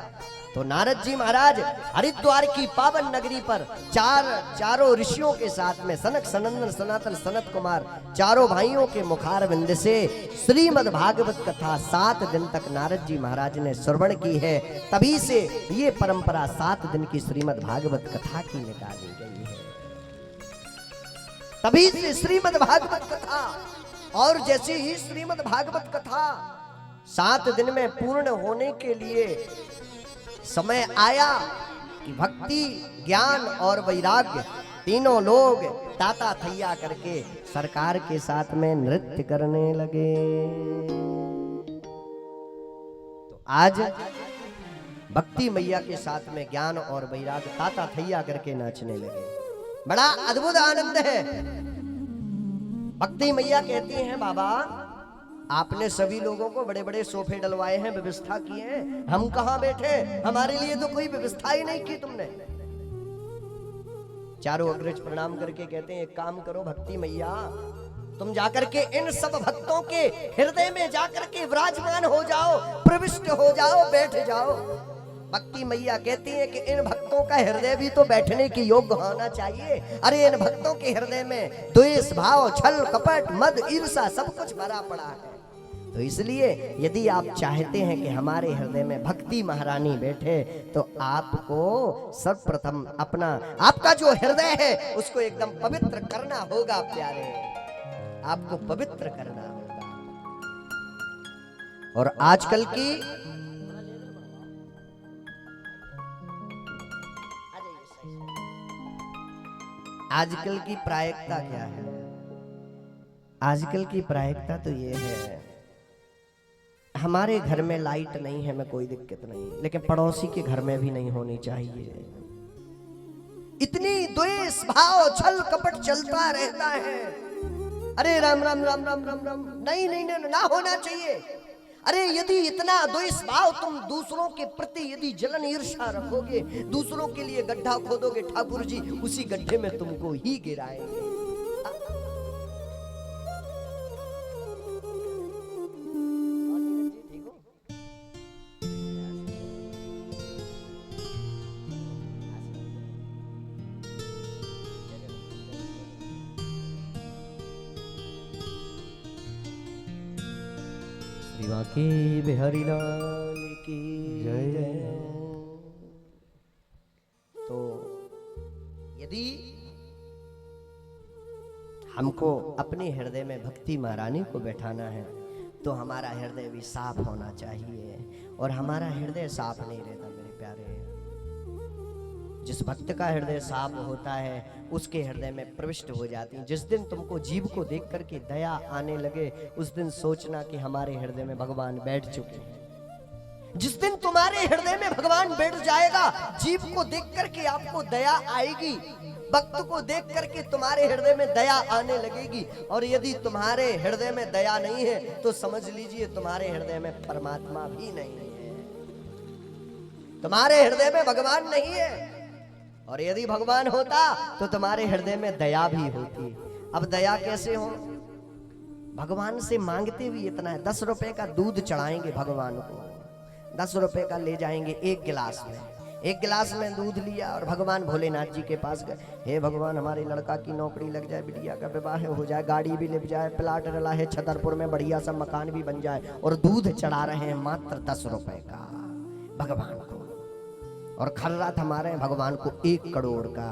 तो नारद जी महाराज हरिद्वार की पावन नगरी पर चारों ऋषियों के साथ में सनक सनंदन सनातन सनत कुमार चारों भाइयों के मुखार बिंद से श्रीमद् भागवत कथा 7 दिन तक नारद जी महाराज ने श्रवण की है। तभी से ये परंपरा 7 दिन की श्रीमद् भागवत कथा की निकाली गई है। तभी से श्रीमद् भागवत कथा, और जैसे ही श्रीमद् भागवत कथा 7 दिन में पूर्ण होने के लिए समय आया कि भक्ति ज्ञान और वैराग्य तीनों लोग ताता थैया करके सरकार के साथ में नृत्य करने लगे। तो आज भक्ति मैया के साथ में ज्ञान और वैराग्य ताता थैया करके नाचने लगे, बड़ा अद्भुत आनंद है। भक्ति मैया कहती हैं बाबा आपने सभी लोगों को बड़े बड़े सोफे डलवाए हैं, व्यवस्था किए हैं, हम कहां बैठे? हमारे लिए तो कोई व्यवस्था ही नहीं की तुमने। चारों अग्रज प्रणाम करके कहते हैं एक काम करो भक्ति मैया, तुम जाकर के इन सब भक्तों के हृदय में जाकर के विराजमान हो जाओ, प्रविष्ट हो जाओ, बैठ जाओ। भक्ति मैया कहती है कि इन भक्तों का हृदय भी तो बैठने के योग्य होना चाहिए। अरे इन भक्तों के हृदय में द्वेष भाव, छल कपट, मद, ईर्षा सब कुछ भरा पड़ा है। तो इसलिए यदि आप चाहते हैं कि हमारे हृदय में भक्ति महारानी बैठे, तो आपको सर्वप्रथम अपना आपका जो हृदय है उसको एकदम पवित्र करना होगा प्यारे, आपको पवित्र करना होगा। और आजकल की प्रायिकता क्या है? आजकल की प्रायिकता तो ये है, हमारे घर में लाइट नहीं है, मैं कोई दिक्कत नहीं, लेकिन पड़ोसी के घर में भी नहीं होनी चाहिए। इतनी द्वेष भाव, छल कपट चलता रहता है। अरे राम राम राम राम राम राम, नहीं नहीं नहीं, ना होना चाहिए। अरे यदि इतना द्वेष भाव तुम दूसरों के प्रति यदि जलन ईर्ष्या रखोगे, दूसरों के लिए गड्ढा खोदोगे, ठाकुर जी उसी गड्ढे में तुमको ही गिराएंगे। के बिहारी लाल की जय। तो यदि हमको अपने हृदय में भक्ति महारानी को बैठाना है, तो हमारा हृदय भी साफ होना चाहिए। और हमारा हृदय साफ नहीं रहता मेरे प्यारे। जिस भक्त का हृदय साफ होता है उसके हृदय में प्रविष्ट हो जाती है। जिस दिन तुमको जीव को देख करके दया आने लगे, उस दिन सोचना कि हमारे हृदय में भगवान बैठ चुके हैं। जिस दिन तुम्हारे हृदय में भगवान बैठ जाएगा, जीव को देख करके आपको दया आएगी, भक्त को देख करके तुम्हारे हृदय में दया आने लगेगी। और यदि तुम्हारे हृदय में दया नहीं है तो समझ लीजिए तुम्हारे हृदय में परमात्मा भी नहीं है, तुम्हारे हृदय में भगवान नहीं है। और यदि भगवान होता तो तुम्हारे हृदय में दया भी होती। अब दया कैसे हो? भगवान से मांगते भी इतना है, 10 रुपए का दूध चढ़ाएंगे भगवान को, 10 रुपए का ले जाएंगे एक गिलास में, एक गिलास में दूध लिया और भगवान भोलेनाथ जी के पास गए। हे भगवान, हमारे लड़का की नौकरी लग जाए, बिटिया का विवाह हो जाए, गाड़ी भी लग जाए, प्लाट डला है छतरपुर में, बढ़िया सा मकान भी बन जाए, और दूध चढ़ा रहे हैं मात्र 10 रुपए का भगवान को। और खर्रात हमारे हैं भगवान को 1 करोड़ का।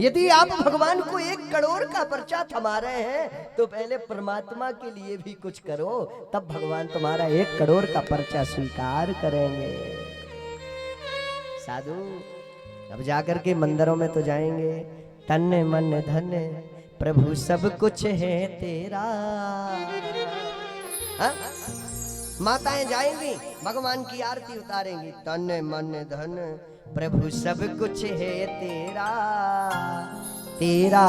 यदि आप भगवान को 1 करोड़ का पर्चा थमा रहे हैं तो पहले परमात्मा के लिए भी कुछ करो, तब भगवान तुम्हारा 1 करोड़ का पर्चा स्वीकार करेंगे। साधु अब जाकर के मंदिरों में तो जाएंगे, तन मन धन प्रभु सब कुछ है तेरा। हा? माताएं जाएंगी भगवान की आरती उतारेंगी, तन मन धन प्रभु सब कुछ है तेरा, तेरा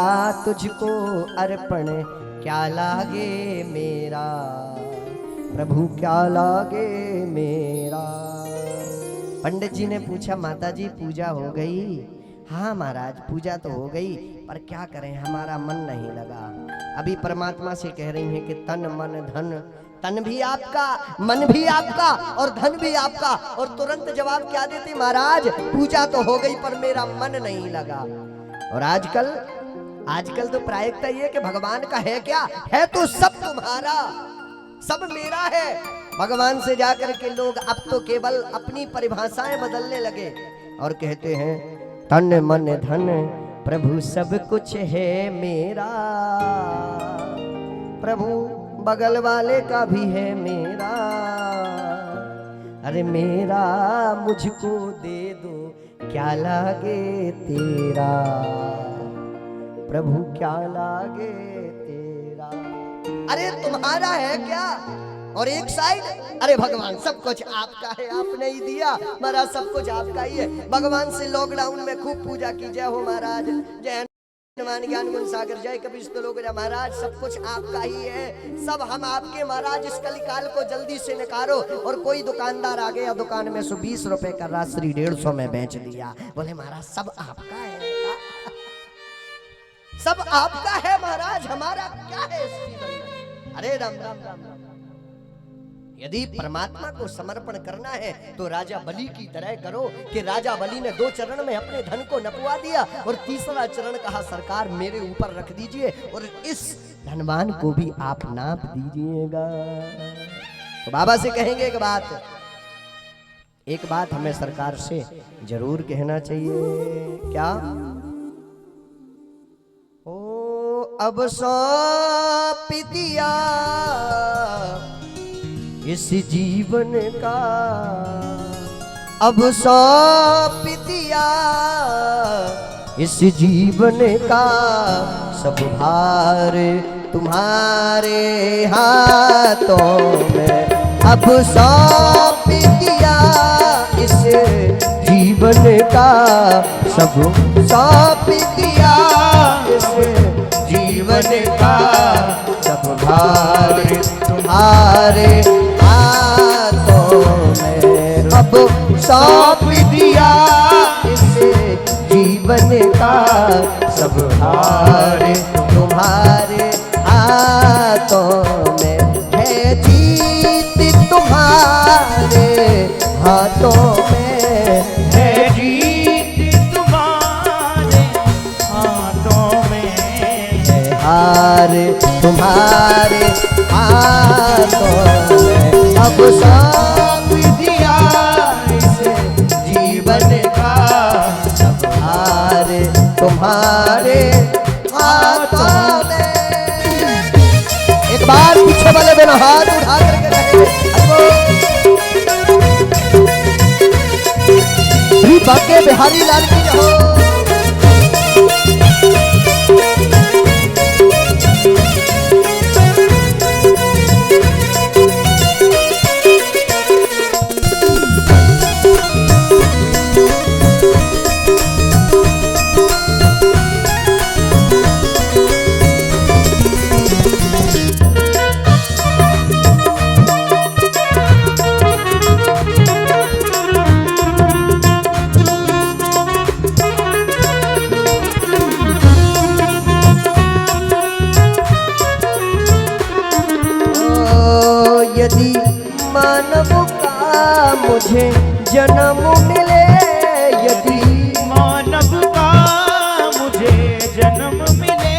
तुझको अर्पण क्या लागे मेरा, प्रभु क्या लागे मेरा। पंडित जी ने पूछा, माता जी पूजा हो गई? हाँ महाराज पूजा तो हो गई, पर क्या करें हमारा मन नहीं लगा। अभी परमात्मा से कह रही हैं कि तन मन धन, तन भी आपका, मन भी आपका और धन भी आपका। और तुरंत जवाब क्या देते, महाराज पूजा तो हो गई पर मेरा मन नहीं लगा। और आजकल तो प्रायिकता ये कि भगवान का है क्या, है तो सब तुम्हारा, सब मेरा है। भगवान से जाकर के लोग अब तो केवल अपनी परिभाषाएं बदलने लगे और कहते हैं तन मन धन प्रभु सब कुछ है मेरा, प्रभु बगल वाले का भी है मेरा, अरे मेरा मुझको दे दो क्या लागे तेरा, प्रभु क्या लागे तेरा। अरे तुम्हारा है क्या? और एक साइड अरे भगवान सब कुछ आपका है, आपने ही दिया महाराज, सब कुछ आपका ही है। भगवान से लॉकडाउन में खूब पूजा की, जय हो महाराज, जय हनुमान ज्ञान गुण सागर जय कपीश लोग महाराज, सब कुछ आपका ही है, सब हम आपके महाराज। इस कलिकाल को जल्दी से निकालो। और कोई दुकानदार आ गया दुकान में 120 रुपए का राशि 150 में बेच दिया। बोले महाराज सब आपका है, सब आपका है महाराज, हमारा क्या है इस जीवन में। अरे राम राम राम राम। यदि परमात्मा को समर्पण करना है तो राजा बलि की तरह करो कि राजा बलि ने 2 चरण में अपने धन को नपवा दिया और तीसरा चरण कहा सरकार मेरे ऊपर रख दीजिए और इस धनवान को भी आप नाप दीजिएगा। तो बाबा से कहेंगे एक बात हमें सरकार से जरूर कहना चाहिए। क्या? ओ अब सौंप दिया इस जीवन का, अब सौंप दिया इस जीवन का, सब भार तुम्हारे हाथों में। अब सौंप दिया इस जीवन का, सब सौंप दिया इस जीवन का, सब भार तुम्हारे हाथों में। अब सौंप दिया इस जीवन का, सब भार तुम्हारे हाथों में। है जीत तुम्हारे हाथों में, है जीत तुम्हारे हाथों में, है हार तुम्हारे हाथों में। अब सौंप दिया इस जीवन का, सब हार तुम्हारे हाथों में। एक बार पीछे वाले दोनों हाथ उठा करके रहे श्री बांके बिहारी लाल की जय हो। यदि मानव का मुझे जन्म मिले, यदि मानव का मुझे जन्म मिले,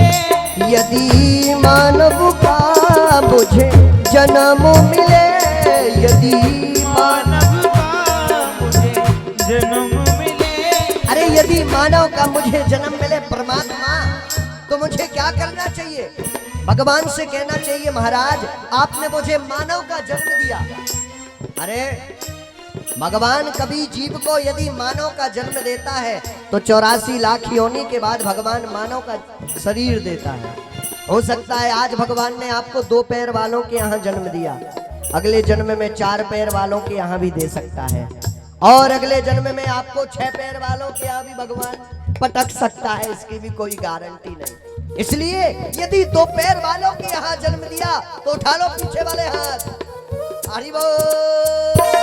यदि मानव का मुझे जन्म मिले, यदि मानव का मुझे जन्म मिले। अरे यदि मानव का मुझे जन्म मिले परमात्मा, तो मुझे क्या करना चाहिए? भगवान से कहना चाहिए महाराज आपने मुझे मानव का जन्म दिया। अरे भगवान कभी जीव को यदि मानव का जन्म देता है तो 84 लाख योनि के बाद भगवान मानव का शरीर देता है। हो सकता है आज भगवान ने आपको 2 पैर वालों के यहाँ जन्म दिया, अगले जन्म में 4 पैर वालों के यहाँ भी दे सकता है, और अगले जन्म में आपको 6 पैर वालों के यहाँ भी भगवान पटक सकता है, इसकी भी कोई गारंटी नहीं। इसलिए यदि 2 पैर वालों के यहाँ जन्म दिया तो उठा लो पीछे वाले हाथ। हरि बोल।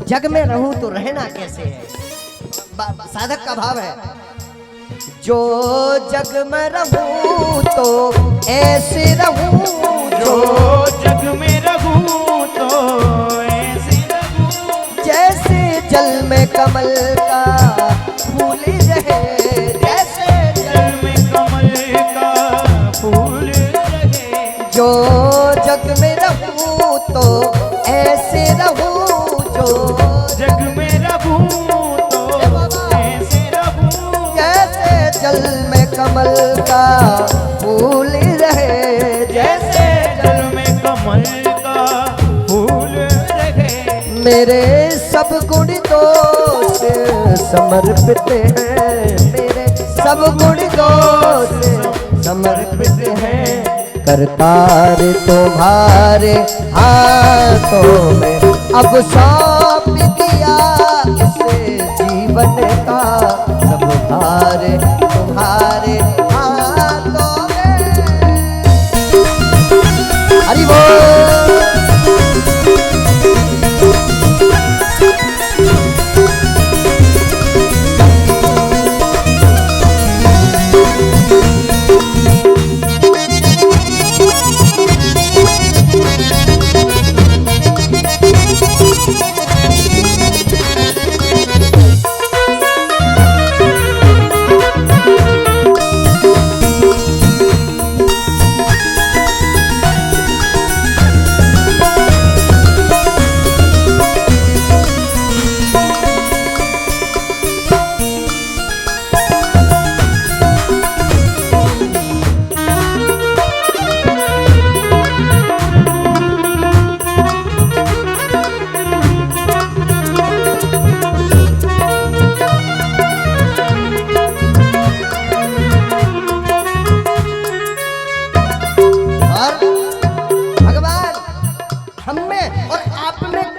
जग में रहूं तो रहना कैसे है? साधक का भाव है, जो जग में रहूं तो ऐसे रहूं, जो जग में रहूं तो ऐसे रहूं, जैसे जल में कमल का फूल रहे, जैसे जल में कमल का फूल रहे। जो जग में रहूं तो कैसे रहूं, जैसे जल में कमल का फूल रहे, जैसे जल में कमल का फूल रहे। मेरे सब गुण दोष समर्पित हैं, मेरे सब गुण दोष समर्पित हैं। करतार तुम्हारे हाथों में अब सौंप दिया इसे जीवन का सब भार तुम्हारे हाथों में। हरि बोल।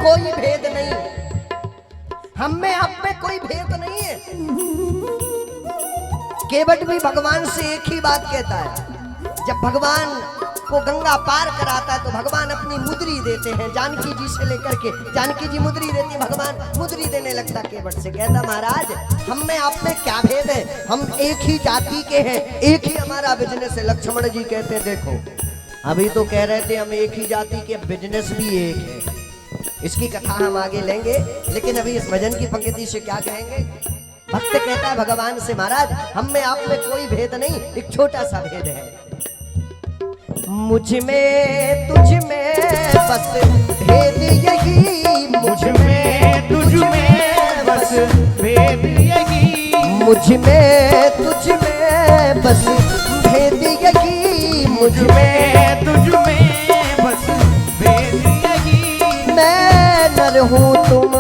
कोई भेद नहीं, हम में आप में कोई भेद नहीं है। केवट भी भगवान से एक ही बात कहता है। जब भगवान को गंगा पार कराता है तो भगवान अपनी मुद्री देते हैं, जानकी जी से लेकर के। जानकी जी मुद्री देती, भगवान मुद्री देने लगता केवट से, कहता महाराज हम में आप में क्या भेद है, हम एक ही जाति के हैं, एक ही हमारा बिजनेस है। लक्ष्मण जी कहते हैं देखो अभी तो कह रहे थे हम एक ही जाति के, बिजनेस भी एक है। इसकी कथा हम आगे लेंगे, लेकिन अभी इस भजन की पंक्ति से क्या कहेंगे। भक्त कहता है भगवान से महाराज हम में आप में कोई भेद नहीं, एक छोटा सा भेद है। मुझ में तुझ में बस भेद यही, मुझ में तुझ में बस भेद यही, मुझ में तुझ में बस भेद यही, मुझ में तुझ में बस भेद यही। मैं नर हूँ तुम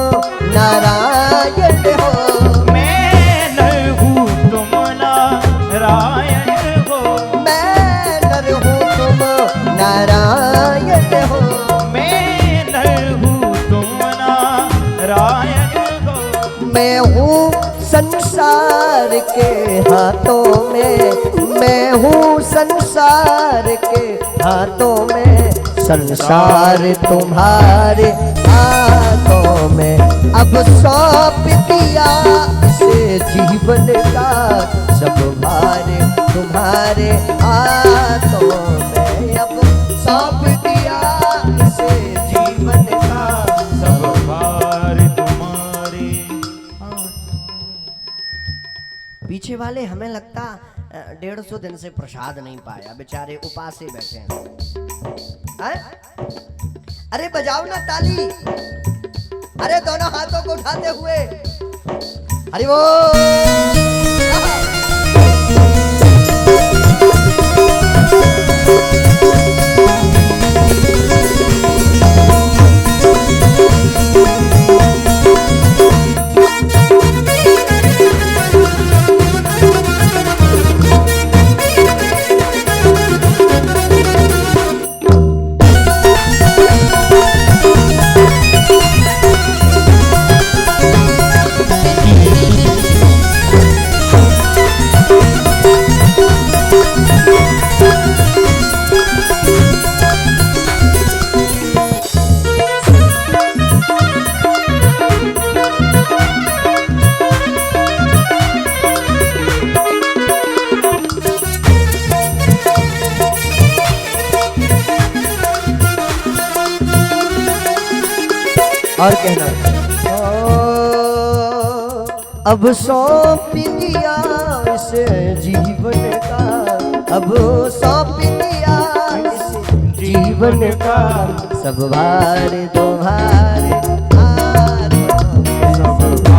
नारायण हो, मैं नर हूँ तुम नारायण हो, मैं नर हूँ तुम नारायण हो, मैं नर हूँ तुम नारायण हो। मैं हूँ संसार के हाथों में, मैं हूँ संसार के हाथों में, संसार तुम्हारे हाथों में। अब सौंप दिया से जीवन का सब भार तुम्हारे हाथों में। अब सौंप दिया से जीवन का सब भार तुम्हारे हाथों। पीछे वाले हमें लगता 150 दिन से प्रसाद नहीं पाया, बेचारे उपास ही बैठे हैं। अरे बजाओ ना ताली, अरे दोनों हाथों को उठाते हुए हरि बोल। और कहना अब सौंप दिया इस जीवन का, अब सौंप दिया इस जीवन का सब भार तुम्हारे हाथों में।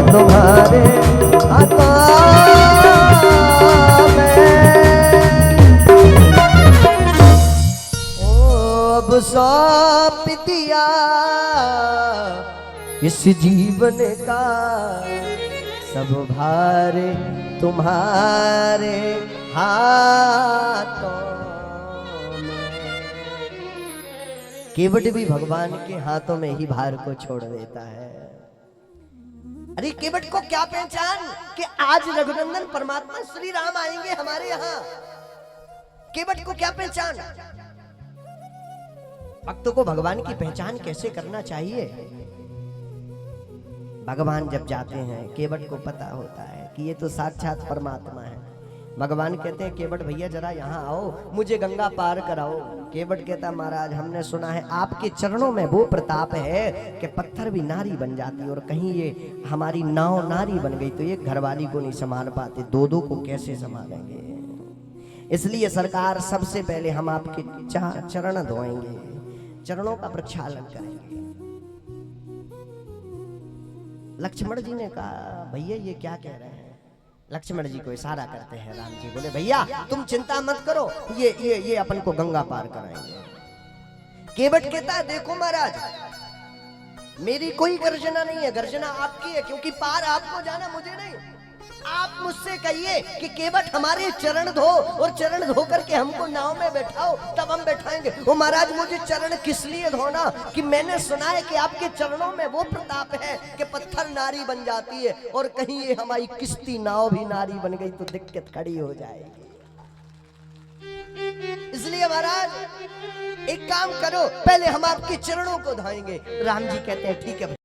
तुम्हारे हाथों में। ओ अब सौंप दिया इस जीवन का सब भार तुम्हारे हाथों में। केवट भी भगवान के हाथों में ही भार को छोड़ देता है। अरे केवट को क्या पहचान कि आज रघुनंदन परमात्मा श्री राम आएंगे हमारे यहाँ। केवट को क्या पहचान? भक्तों को भगवान की पहचान कैसे करना चाहिए? भगवान जब जाते हैं केवट को पता होता है कि ये तो साक्षात परमात्मा है। भगवान कहते हैं केवट भैया जरा यहाँ आओ, मुझे गंगा पार कराओ। केवट कहता महाराज हमने सुना है आपके चरणों में वो प्रताप है कि पत्थर भी नारी बन जाती है, और कहीं ये हमारी नाव नारी बन गई तो ये घरवाली को नहीं संभाल पाते, दो को कैसे संभालेंगे। इसलिए सरकार सबसे पहले हम आपके चरण धोएंगे, चरणों का प्रक्षालन करेंगे। लक्ष्मण जी ने कहा भैया ये क्या कह रहे हैं? लक्ष्मण जी को इशारा करते हैं। राम जी बोले भैया तुम चिंता मत करो, ये अपन को गंगा पार कराएंगे। केवट कहता है देखो महाराज मेरी कोई गर्जना नहीं है, गर्जना आपकी है, क्योंकि पार आपको जाना मुझे नहीं। आप मुझसे कहिए कि केवट हमारे चरण धो, और चरण धो करके हमको नाव में बैठाओ, तब हम बैठाएंगे। वो महाराज मुझे चरण किस लिए धोना कि मैंने सुना है कि आपके चरणों में वो प्रताप है कि पत्थर नारी बन जाती है, और कहीं ये हमारी किश्ती नाव भी नारी बन गई तो दिक्कत खड़ी हो जाएगी। इसलिए महाराज एक काम करो, पहले हम आपके चरणों को धोएंगे। राम जी कहते हैं ठीक है